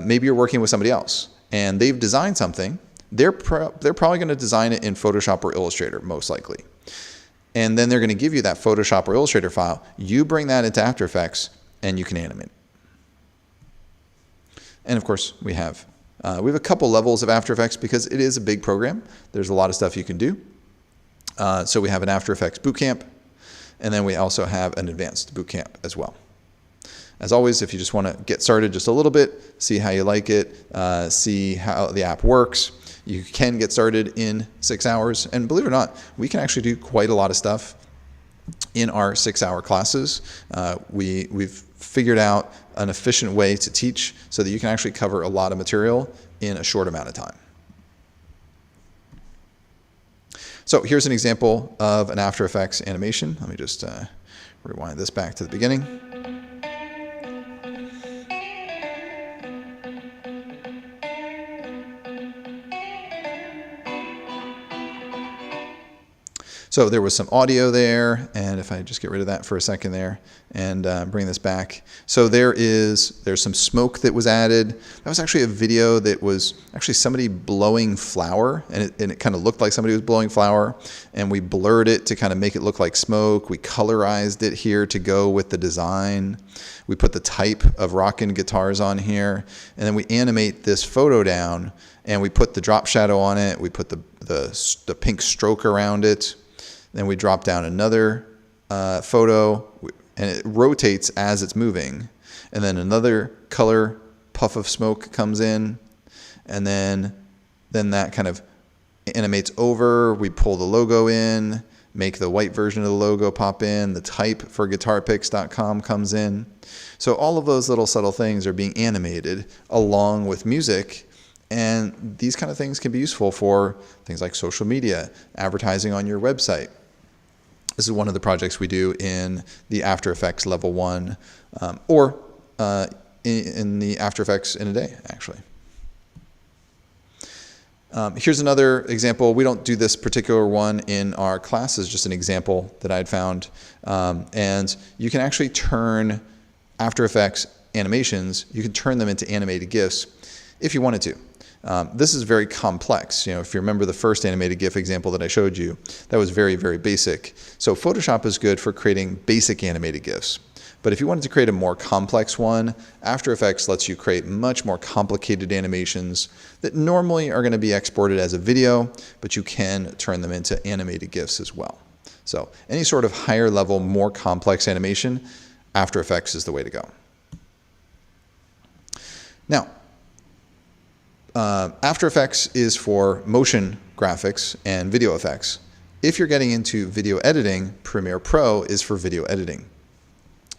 maybe you're working with somebody else, and they've designed something. They're probably going to design it in Photoshop or Illustrator, most likely. And then they're going to give you that Photoshop or Illustrator file. You bring that into After Effects, and you can animate. And of course, we have a couple levels of After Effects because it is a big program. There's a lot of stuff you can do. So we have an After Effects Bootcamp, and then we also have an Advanced Bootcamp as well. As always, if you just want to get started just a little bit, see how you like it, see how the app works, you can get started in 6 hours. And believe it or not, we can actually do quite a lot of stuff in our 6-hour classes. We've figured out an efficient way to teach so that you can actually cover a lot of material in a short amount of time. So here's an example of an After Effects animation. Let me just rewind this back to the beginning. So there was some audio there, and if I just get rid of that for a second there and bring this back. So there's some smoke that was added. That was actually a video that was actually somebody blowing flour, and it kind of looked like somebody was blowing flour, and we blurred it to kind of make it look like smoke. We colorized it here to go with the design. We put the type of rockin' guitars on here, and then we animate this photo down, and we put the drop shadow on it. We put the pink stroke around it. Then we drop down another photo, and it rotates as it's moving. And then another color puff of smoke comes in, and then that kind of animates over. We pull the logo in, make the white version of the logo pop in. The type for guitarpicks.com comes in. So all of those little subtle things are being animated along with music. And these kind of things can be useful for things like social media, advertising on your website. This is one of the projects we do in the After Effects Level 1, or in the After Effects in a day, actually. Here's another example. We don't do this particular one in our classes, just an example that I'd found. And you can actually turn After Effects animations, you can turn them into animated GIFs if you wanted to. This is very complex. If you remember the first animated GIF example that I showed you, that was very, very basic. So Photoshop is good for creating basic animated GIFs. But if you wanted to create a more complex one, After Effects lets you create much more complicated animations that normally are going to be exported as a video, but you can turn them into animated GIFs as well. So any sort of higher level, more complex animation, After Effects is the way to go. Now, After Effects is for motion graphics and video effects. If you're getting into video editing, Premiere Pro is for video editing.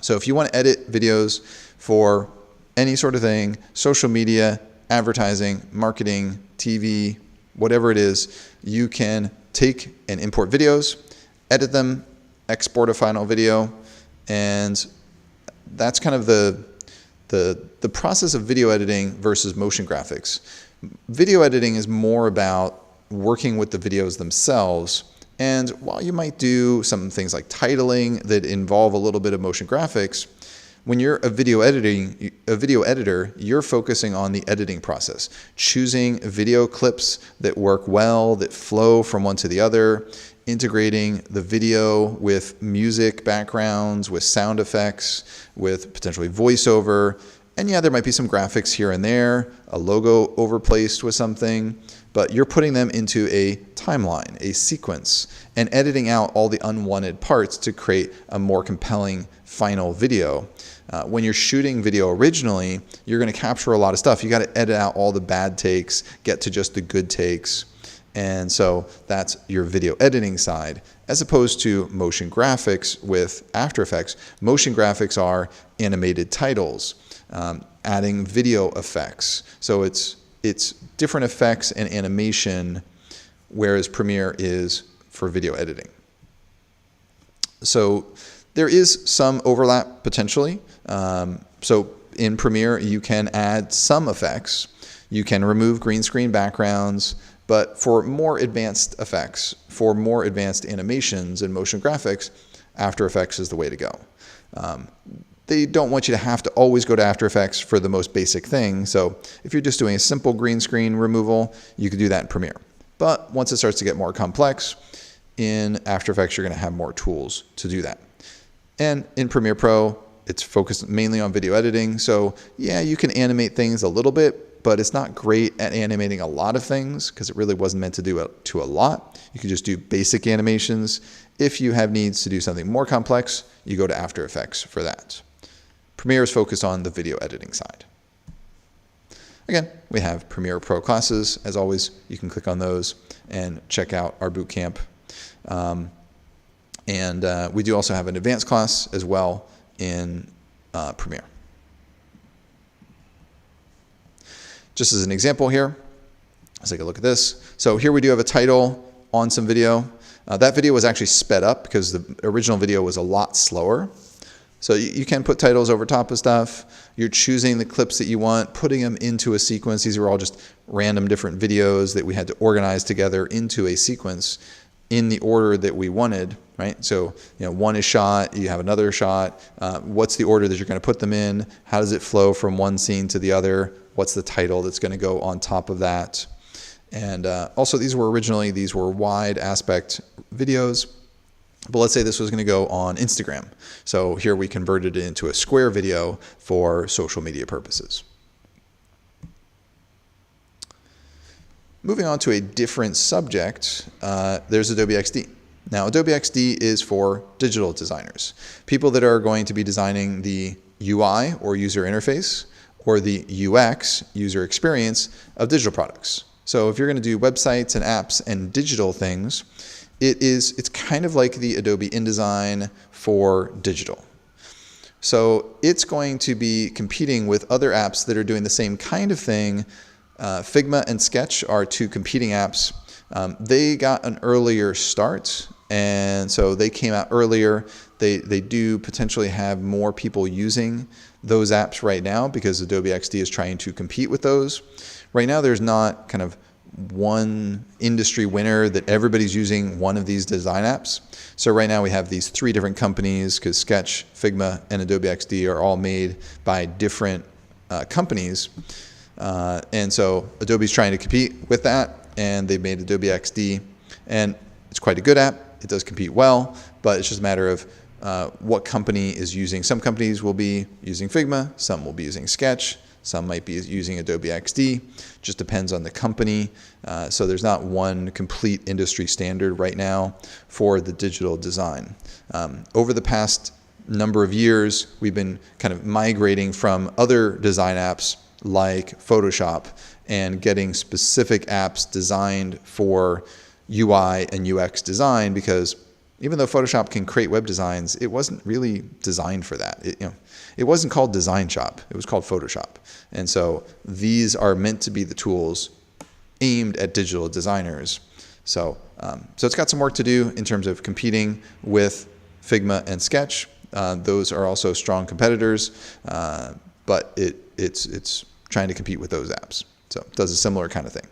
So if you want to edit videos for any sort of thing, social media, advertising, marketing, TV, whatever it is, you can take and import videos, edit them, export a final video, and that's kind of the process of video editing versus motion graphics. Video editing is more about working with the videos themselves, and while you might do some things like titling that involve a little bit of motion graphics, when you're a video editor, you're focusing on the editing process, choosing video clips that work well, that flow from one to the other, integrating the video with music backgrounds, with sound effects, with potentially voiceover. And yeah, there might be some graphics here and there, a logo overplaced with something, but you're putting them into a timeline, a sequence, and editing out all the unwanted parts to create a more compelling final video. When you're shooting video originally, you're going to capture a lot of stuff. You got to edit out all the bad takes, get to just the good takes. And so that's your video editing side, as opposed to motion graphics with After Effects. Motion graphics are animated titles, adding video effects. So it's different effects and animation, whereas Premiere is for video editing. So there is some overlap potentially. So in Premiere, you can add some effects. You can remove green screen backgrounds, but for more advanced effects, for more advanced animations and motion graphics, After Effects is the way to go. They don't want you to have to always go to After Effects for the most basic thing. So if you're just doing a simple green screen removal, you could do that in Premiere. But once it starts to get more complex, in After Effects, you're going to have more tools to do that. And in Premiere Pro, it's focused mainly on video editing. So yeah, you can animate things a little bit, but it's not great at animating a lot of things because it really wasn't meant to do a lot. You can just do basic animations. If you have needs to do something more complex, you go to After Effects for that. Premiere is focused on the video editing side. Again, we have Premiere Pro classes. As always, you can click on those and check out our bootcamp. We do also have an advanced class as well in Premiere. Just as an example here, let's take a look at this. So here we do have a title on some video. That video was actually sped up because the original video was a lot slower. So you can put titles over top of stuff. You're choosing the clips that you want, putting them into a sequence. These are all just random different videos that we had to organize together into a sequence in the order that we wanted, right? So, one is shot, you have another shot. What's the order that you're going to put them in? How does it flow from one scene to the other? What's the title that's going to go on top of that? And also, these were wide aspect videos. But let's say this was going to go on Instagram. So here we converted it into a square video for social media purposes. Moving on to a different subject, there's Adobe XD. Now, Adobe XD is for digital designers, people that are going to be designing the UI or user interface or the UX, user experience, of digital products. So if you're going to do websites and apps and digital things, it's kind of like the Adobe InDesign for digital. So it's going to be competing with other apps that are doing the same kind of thing. Figma and Sketch are two competing apps. They got an earlier start, and so they came out earlier. They do potentially have more people using those apps right now because Adobe XD is trying to compete with those. Right now, there's not kind of one industry winner that everybody's using one of these design apps. So right now we have these three different companies because Sketch, Figma, and Adobe XD are all made by different companies. And so Adobe's trying to compete with that, and they've made Adobe XD, and it's quite a good app. It does compete well, but it's just a matter of what company is using. Some companies will be using Figma, some will be using Sketch, some might be using Adobe XD. Just depends on the company. So there's not one complete industry standard right now for the digital design. Over the past number of years, we've been kind of migrating from other design apps like Photoshop and getting specific apps designed for UI and UX design, because even though Photoshop can create web designs, it wasn't really designed for that. It wasn't called Design Shop. It was called Photoshop. And so these are meant to be the tools aimed at digital designers. So it's got some work to do in terms of competing with Figma and Sketch. Those are also strong competitors, but it's trying to compete with those apps. So it does a similar kind of thing.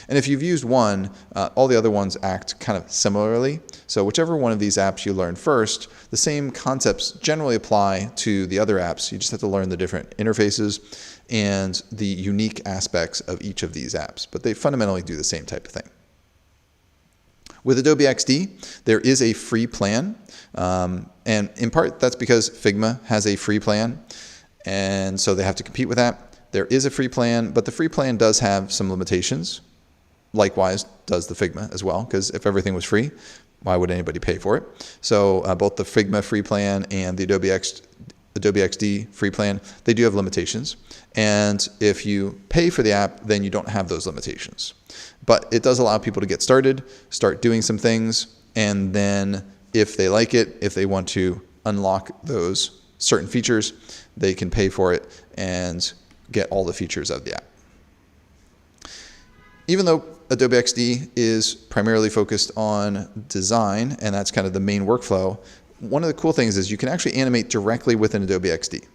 And if you've used one, all the other ones act kind of similarly. So whichever one of these apps you learn first, the same concepts generally apply to the other apps. You just have to learn the different interfaces and the unique aspects of each of these apps. But they fundamentally do the same type of thing. With Adobe XD, there is a free plan. And in part, that's because Figma has a free plan. And so they have to compete with that. There is a free plan, but the free plan does have some limitations. Likewise does the Figma as well, because if everything was free, why would anybody pay for it? So both the Figma free plan and the Adobe XD free plan, they do have limitations. And if you pay for the app, then you don't have those limitations. But it does allow people to get started, start doing some things, and then if they like it, if they want to unlock those certain features, they can pay for it and get all the features of the app. Even though Adobe XD is primarily focused on design, and that's kind of the main workflow, one of the cool things is you can actually animate directly within Adobe XD.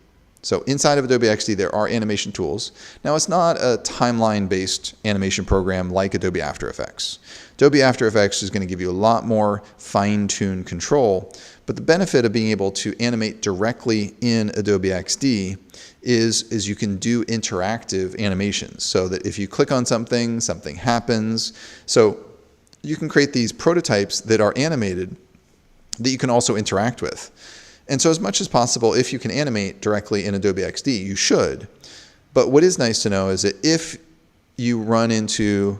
So inside of Adobe XD, there are animation tools. Now, it's not a timeline-based animation program like Adobe After Effects. Adobe After Effects is going to give you a lot more fine-tuned control, but the benefit of being able to animate directly in Adobe XD is you can do interactive animations, so that if you click on something, something happens. So you can create these prototypes that are animated that you can also interact with. And so as much as possible, if you can animate directly in Adobe XD, you should. But what is nice to know is that if you run into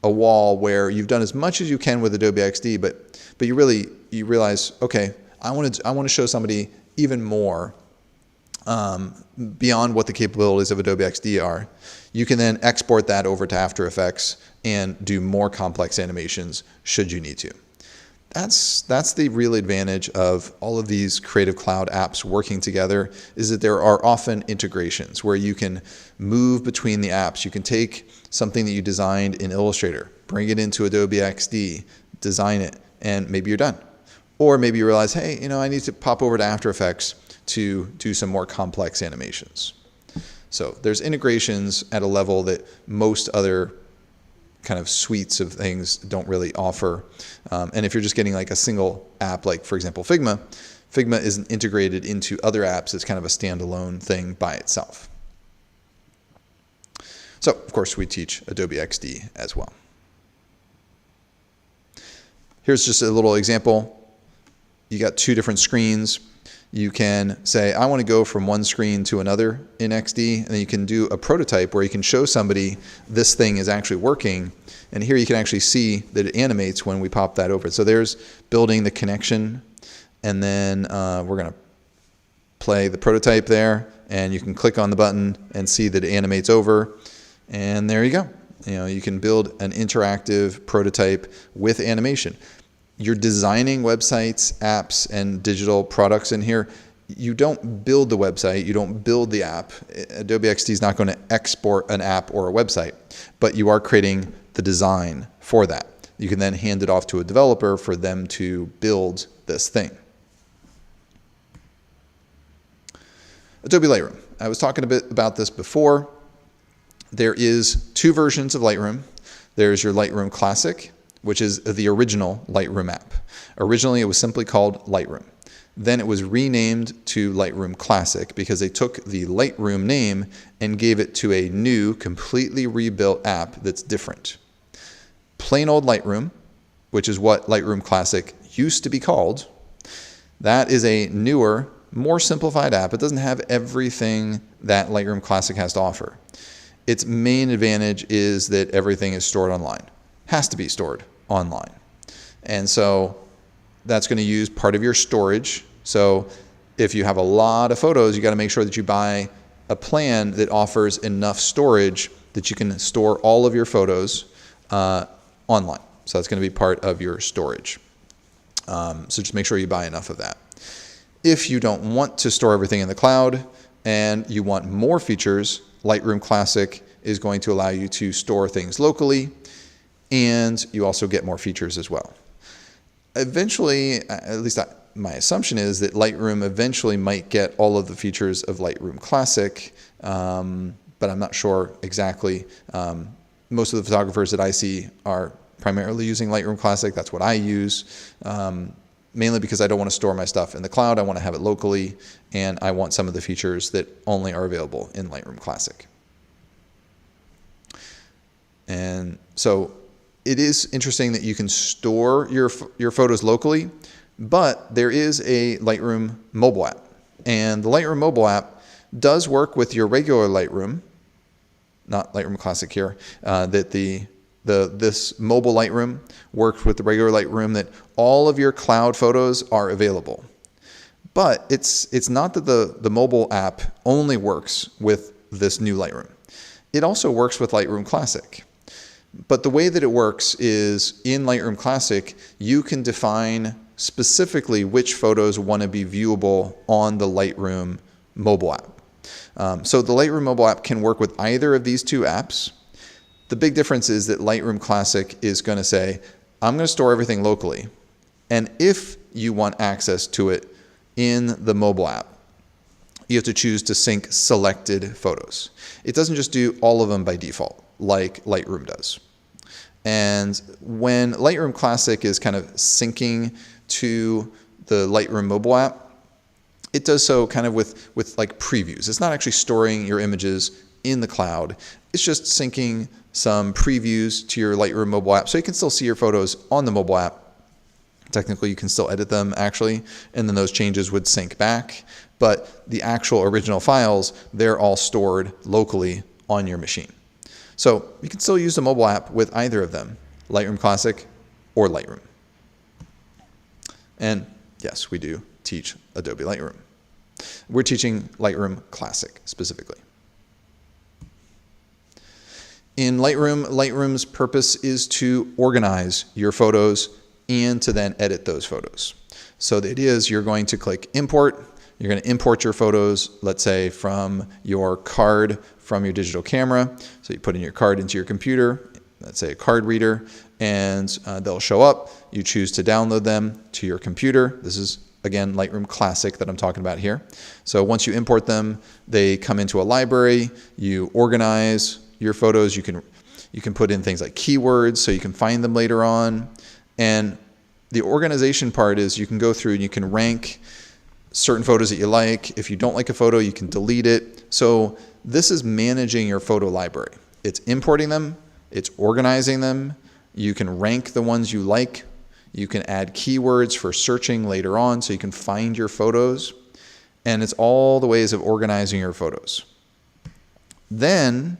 a wall where you've done as much as you can with Adobe XD, but you realize, okay, I want to show somebody even more beyond what the capabilities of Adobe XD are, you can then export that over to After Effects and do more complex animations should you need to. That's the real advantage of all of these Creative Cloud apps working together, is that there are often integrations where you can move between the apps. You can take something that you designed in Illustrator, bring it into Adobe XD, design it, and maybe you're done. Or maybe you realize, hey, I need to pop over to After Effects to do some more complex animations. So there's integrations at a level that most other kind of suites of things don't really offer. And if you're just getting like a single app, like for example Figma isn't integrated into other apps. It's kind of a standalone thing by itself. So of course we teach Adobe XD as well. Here's just a little example. You got two different screens. You can say, I want to go from one screen to another in XD, and then you can do a prototype where you can show somebody this thing is actually working. And here you can actually see that it animates when we pop that over. So there's building the connection, and then we're going to play the prototype there, and you can click on the button and see that it animates over, and there you go. You can build an interactive prototype with animation. You're designing websites, apps, and digital products in here. You don't build the website, you don't build the app. Adobe XD is not going to export an app or a website, but you are creating the design for that. You can then hand it off to a developer for them to build this thing. Adobe Lightroom. I was talking a bit about this before. There is two versions of Lightroom. There's your Lightroom Classic, which is the original Lightroom app. Originally, it was simply called Lightroom. Then it was renamed to Lightroom Classic because they took the Lightroom name and gave it to a new, completely rebuilt app that's different. Plain old Lightroom, which is what Lightroom Classic used to be called, that is a newer, more simplified app. It doesn't have everything that Lightroom Classic has to offer. Its main advantage is that everything is stored online. Has to be stored online. And so that's going to use part of your storage. So if you have a lot of photos, you got to make sure that you buy a plan that offers enough storage that you can store all of your photos online. So that's going to be part of your storage. So just make sure you buy enough of that. If you don't want to store everything in the cloud and you want more features, Lightroom Classic is going to allow you to store things locally, and you also get more features as well. Eventually, at least my assumption is that Lightroom eventually might get all of the features of Lightroom Classic, but I'm not sure exactly. Most of the photographers that I see are primarily using Lightroom Classic. That's what I use, mainly because I don't want to store my stuff in the cloud. I want to have it locally, and I want some of the features that only are available in Lightroom Classic. And so it is interesting that you can store your photos locally, but there is a Lightroom mobile app. And the Lightroom mobile app does work with your regular Lightroom, not Lightroom Classic here, that this mobile Lightroom works with the regular Lightroom, that all of your cloud photos are available. But it's not that the mobile app only works with this new Lightroom. It also works with Lightroom Classic. But the way that it works is in Lightroom Classic, you can define specifically which photos want to be viewable on the Lightroom mobile app. So the Lightroom mobile app can work with either of these two apps. The big difference is that Lightroom Classic is going to say, I'm going to store everything locally. And if you want access to it in the mobile app, you have to choose to sync selected photos. It doesn't just do all of them by default, like Lightroom does. And when Lightroom Classic is kind of syncing to the Lightroom mobile app, it does so kind of with like previews. It's not actually storing your images in the cloud. It's just syncing some previews to your Lightroom mobile app. So you can still see your photos on the mobile app. Technically, you can still edit them actually, and then those changes would sync back. But the actual original files, they're all stored locally on your machine. So you can still use the mobile app with either of them, Lightroom Classic or Lightroom. And yes, we do teach Adobe Lightroom. We're teaching Lightroom Classic specifically. In Lightroom, Lightroom's purpose is to organize your photos and to then edit those photos. So the idea is you're going to click import. You're going to import your photos, let's say from your card from your digital camera. So you put in your card into your computer, let's say a card reader, and they'll show up. You choose to download them to your computer. This is, again, Lightroom Classic that I'm talking about here. So once you import them, they come into a library. You organize your photos. You can put in things like keywords so you can find them later on. And the organization part is you can go through and you can rank certain photos that you like. If you don't like a photo, you can delete it. So this is managing your photo library. It's importing them, it's organizing them. You can rank the ones you like. You can add keywords for searching later on so you can find your photos. And it's all the ways of organizing your photos. Then,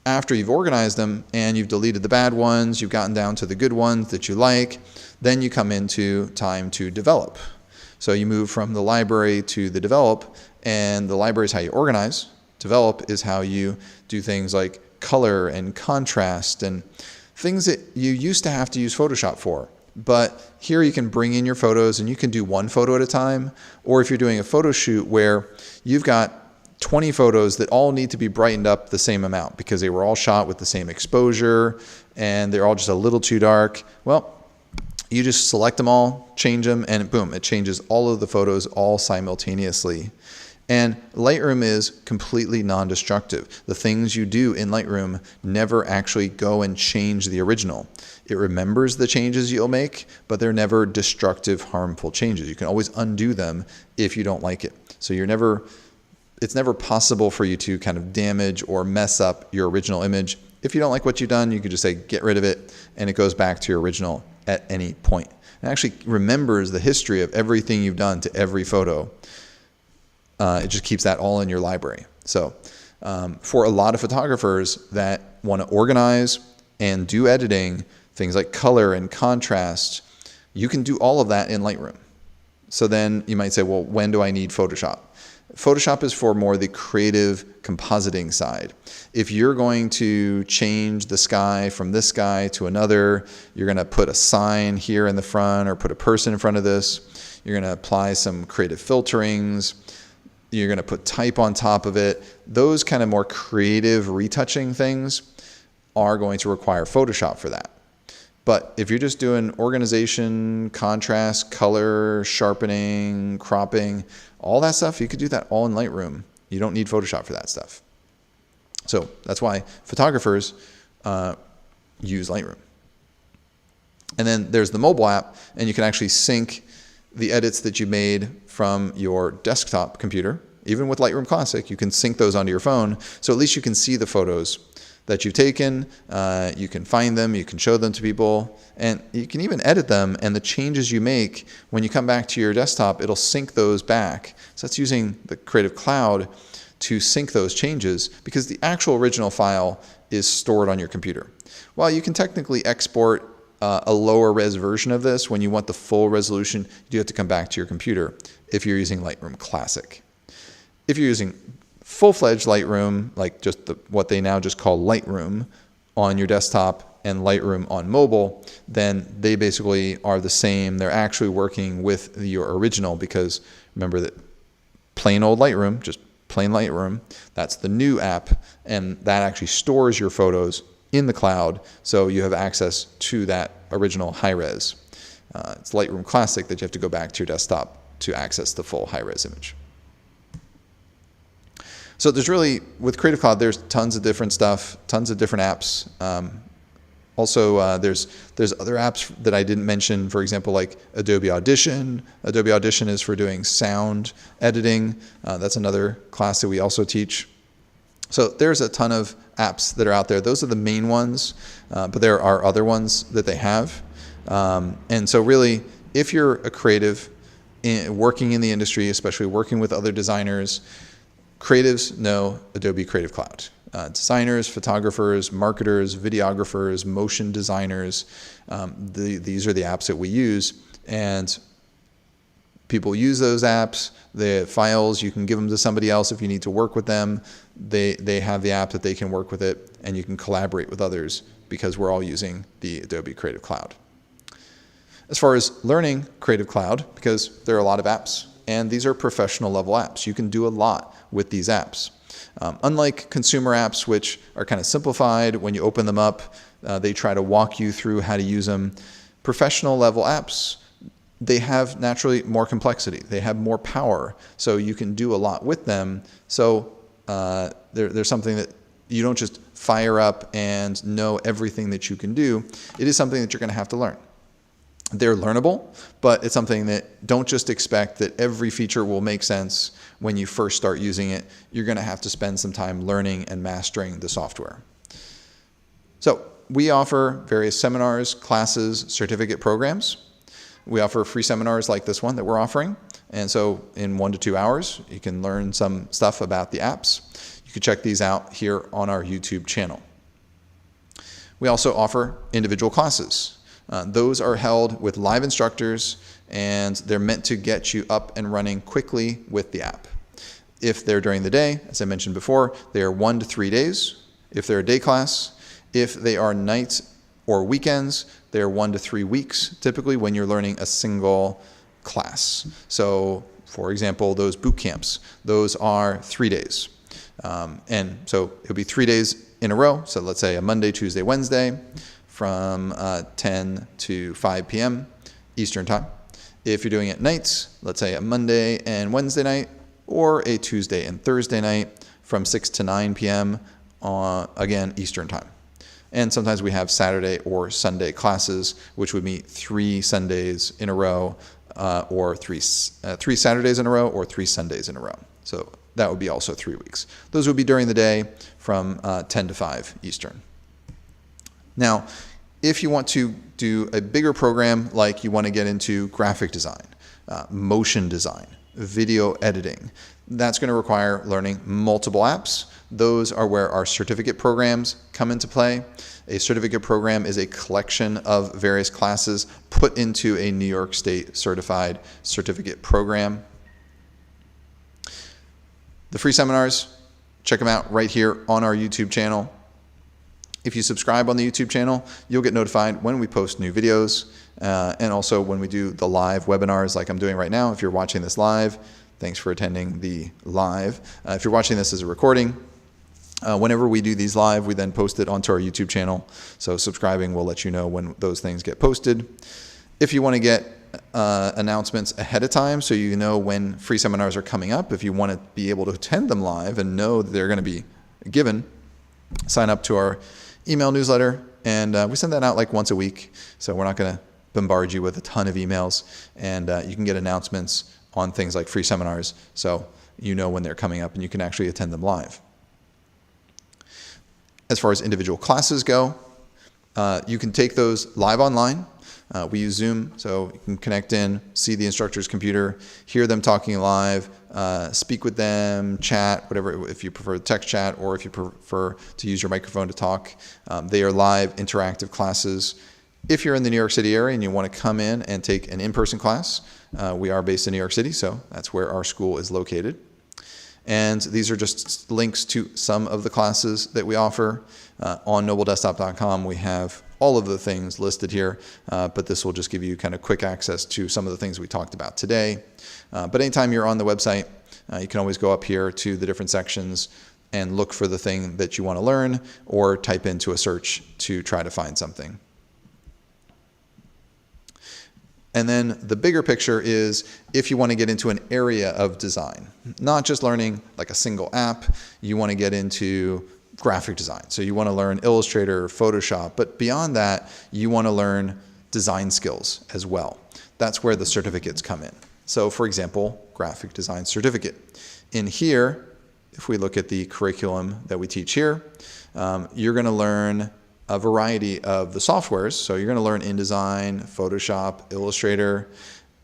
after you've organized them and you've deleted the bad ones, you've gotten down to the good ones that you like, then you come into time to develop. So you move from the library to the develop, and the library is how you organize. Develop is how you do things like color and contrast and things that you used to have to use Photoshop for. But here you can bring in your photos and you can do one photo at a time. Or if you're doing a photo shoot where you've got 20 photos that all need to be brightened up the same amount because they were all shot with the same exposure and they're all just a little too dark, well, you just select them all, change them, and boom, it changes all of the photos all simultaneously. And Lightroom is completely non-destructive. The things you do in Lightroom never actually go and change the original. It remembers the changes you'll make, but they're never destructive, harmful changes. You can always undo them if you don't like it. So it's never possible for you to kind of damage or mess up your original image. If you don't like what you've done, you can just say, get rid of it, and it goes back to your original at any point. It actually remembers the history of everything you've done to every photo. It just keeps that all in your library. So for a lot of photographers that want to organize and do editing, things like color and contrast, you can do all of that in Lightroom. So then you might say, well, when do I need Photoshop? Photoshop is for more the creative compositing side. If you're going to change the sky from this sky to another, you're going to put a sign here in the front or put a person in front of this, you're going to apply some creative filterings, you're going to put type on top of it. Those kind of more creative retouching things are going to require Photoshop for that. But if you're just doing organization, contrast, color, sharpening, cropping, all that stuff, you could do that all in Lightroom. You don't need Photoshop for that stuff. So that's why photographers use Lightroom. And then there's the mobile app, and you can actually sync the edits that you made from your desktop computer. Even with Lightroom Classic, you can sync those onto your phone, so at least you can see the photos that you've taken, you can find them, you can show them to people, and you can even edit them, and the changes you make, when you come back to your desktop, it'll sync those back. So that's using the Creative Cloud to sync those changes, because the actual original file is stored on your computer. While you can technically export a lower res version of this, when you want the full resolution, you do have to come back to your computer if you're using Lightroom Classic. If you're using full-fledged Lightroom, like just what they now just call Lightroom on your desktop and Lightroom on mobile, then they basically are the same. They're actually working with your original, because remember that plain old Lightroom, just plain Lightroom, that's the new app, and that actually stores your photos in the cloud, so you have access to that original high-res. It's Lightroom Classic that you have to go back to your desktop to access the full high-res image. So there's really, with Creative Cloud, there's tons of different stuff, tons of different apps. Also, there's other apps that I didn't mention, for example, like Adobe Audition. Adobe Audition is for doing sound editing. That's another class that we also teach. So there's a ton of apps that are out there. Those are the main ones, but there are other ones that they have. And so really, if you're a creative working in the industry, especially working with other designers, creatives know Adobe Creative Cloud. Designers, photographers, marketers, videographers, motion designers, these are the apps that we use. And people use those apps. The files, you can give them to somebody else if you need to work with them. They have the app that they can work with it, and you can collaborate with others because we're all using the Adobe Creative Cloud. As far as learning Creative Cloud, because there are a lot of apps, and these are professional level apps. You can do a lot with these apps. Unlike consumer apps, which are kind of simplified, when you open them up, they try to walk you through how to use them. Professional level apps, they have naturally more complexity. They have more power, so you can do a lot with them. So there's something that you don't just fire up and know everything that you can do. It is something that you're going to have to learn. They're learnable, but it's something that don't just expect that every feature will make sense when you first start using it. You're going to have to spend some time learning and mastering the software. So we offer various seminars, classes, certificate programs. We offer free seminars like this one that we're offering. And so in 1 to 2 hours, you can learn some stuff about the apps. You can check these out here on our YouTube channel. We also offer individual classes. Those are held with live instructors, and they're meant to get you up and running quickly with the app. If they're during the day, as I mentioned before, they are 1 to 3 days. If they're a day class, if they are nights or weekends, they're 1 to 3 weeks, typically when you're learning a single class. So, for example, those boot camps, those are 3 days. And so it'll be 3 days in a row. So let's say a Monday, Tuesday, Wednesday, from 10 to 5 p.m. Eastern time. If you're doing it nights, let's say a Monday and Wednesday night, or a Tuesday and Thursday night from 6 to 9 p.m. Again, Eastern time. And sometimes we have Saturday or Sunday classes, which would meet 3 Sundays in a row, or three Saturdays in a row, or 3 Sundays in a row. So that would be also 3 weeks. Those would be during the day from 10 to 5 Eastern. Now, if you want to do a bigger program, like you want to get into graphic design, motion design, video editing, that's going to require learning multiple apps. Those are where our certificate programs come into play. A certificate program is a collection of various classes put into a New York State certified certificate program. The free seminars, check them out right here on our YouTube channel. If you subscribe on the YouTube channel, you'll get notified when we post new videos, and also when we do the live webinars like I'm doing right now. If you're watching this live, thanks for attending the live. If you're watching this as a recording, whenever we do these live, we then post it onto our YouTube channel. So subscribing will let you know when those things get posted. If you want to get announcements ahead of time so you know when free seminars are coming up, if you want to be able to attend them live and know that they're going to be given, sign up to our email newsletter, and we send that out like once a week, so we're not going to bombard you with a ton of emails, and you can get announcements on things like free seminars so you know when they're coming up and you can actually attend them live. As far as individual classes go, you can take those live online. We use Zoom, so you can connect in, see the instructor's computer, hear them talking live, speak with them, chat, whatever, if you prefer text chat or if you prefer to use your microphone to talk. They are live, interactive classes. If you're in the New York City area and you want to come in and take an in-person class, we are based in New York City, so that's where our school is located. And these are just links to some of the classes that we offer. On nobledesktop.com, we have all of the things listed here, but this will just give you kind of quick access to some of the things we talked about today. But anytime you're on the website, you can always go up here to the different sections and look for the thing that you want to learn, or type into a search to try to find something. And then the bigger picture is if you want to get into an area of design, not just learning like a single app, you want to get into graphic design. So you want to learn Illustrator, Photoshop, but beyond that, you want to learn design skills as well. That's where the certificates come in. So for example, graphic design certificate. In here, if we look at the curriculum that we teach here, you're going to learn a variety of the softwares. So you're going to learn InDesign, Photoshop, Illustrator,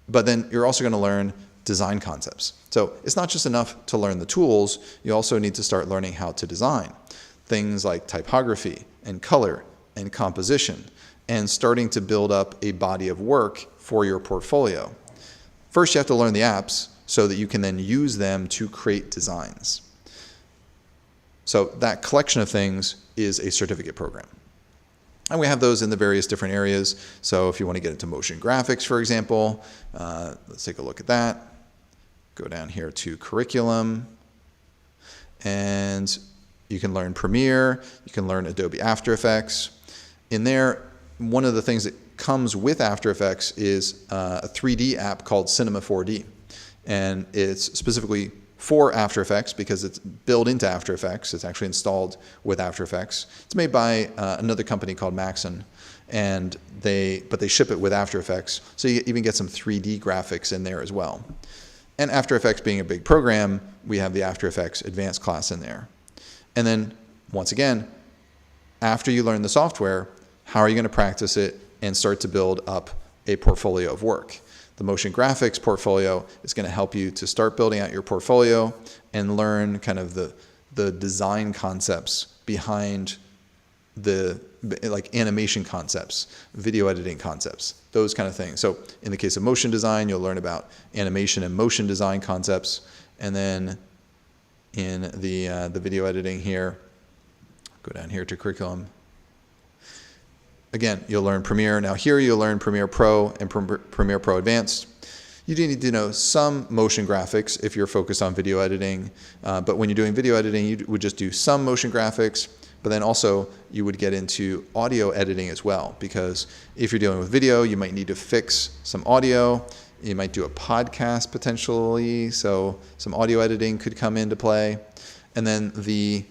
but then you're also going to learn design concepts. So it's not just enough to learn the tools, you also need to start learning how to design. Things like typography and color and composition, and starting to build up a body of work for your portfolio. First, you have to learn the apps so that you can then use them to create designs. So that collection of things is a certificate program. And we have those in the various different areas. So if you want to get into motion graphics, for example, let's take a look at that. Go down here to curriculum, and you can learn Premiere, you can learn Adobe After Effects. In there, one of the things that comes with After Effects is a 3D app called Cinema 4D. And it's specifically for After Effects because it's built into After Effects. It's actually installed with After Effects. It's made by another company called Maxon, and they ship it with After Effects. So you even get some 3D graphics in there as well. And After Effects being a big program, we have the After Effects Advanced class in there. And then, once again, after you learn the software, how are you going to practice it and start to build up a portfolio of work? The motion graphics portfolio is going to help you to start building out your portfolio and learn kind of the design concepts behind the like animation concepts, video editing concepts, those kind of things. So in the case of motion design, you'll learn about animation and motion design concepts. And then in the video editing here, go down here to curriculum. Again, you'll learn Premiere. Now here you'll learn Premiere Pro and Premiere Pro Advanced. You do need to know some motion graphics if you're focused on video editing, but when you're doing video editing, you would just do some motion graphics, but then also you would get into audio editing as well, because if you're dealing with video, you might need to fix some audio. You might do a podcast potentially, so some audio editing could come into play. And then the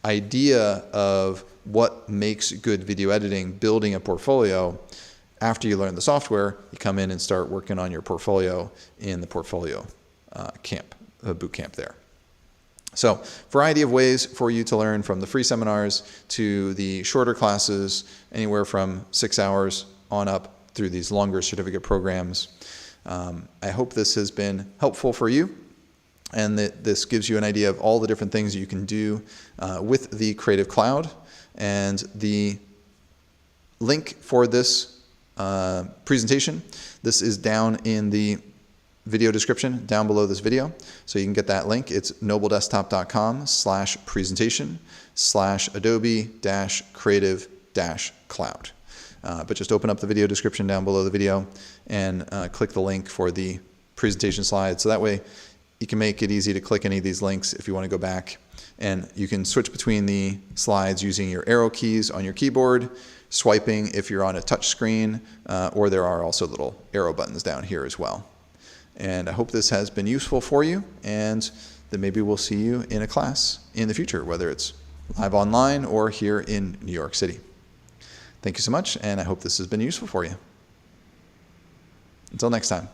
idea of what makes good video editing, building a portfolio. After you learn the software, you come in and start working on your portfolio in the portfolio boot camp there. So, variety of ways for you to learn, from the free seminars to the shorter classes, anywhere from 6 hours on up through these longer certificate programs. I hope this has been helpful for you, and that this gives you an idea of all the different things you can do with the Creative Cloud. And the link for this presentation, this is down in the video description down below this video. So you can get that link. It's nobledesktop.com/presentation/Adobe-Creative-Cloud. But just open up the video description down below the video and click the link for the presentation slides. So that way you can make it easy to click any of these links if you want to go back. And you can switch between the slides using your arrow keys on your keyboard, swiping if you're on a touch screen, or there are also little arrow buttons down here as well. And I hope this has been useful for you, and that maybe we'll see you in a class in the future, whether it's live online or here in New York City. Thank you so much, and I hope this has been useful for you. Until next time.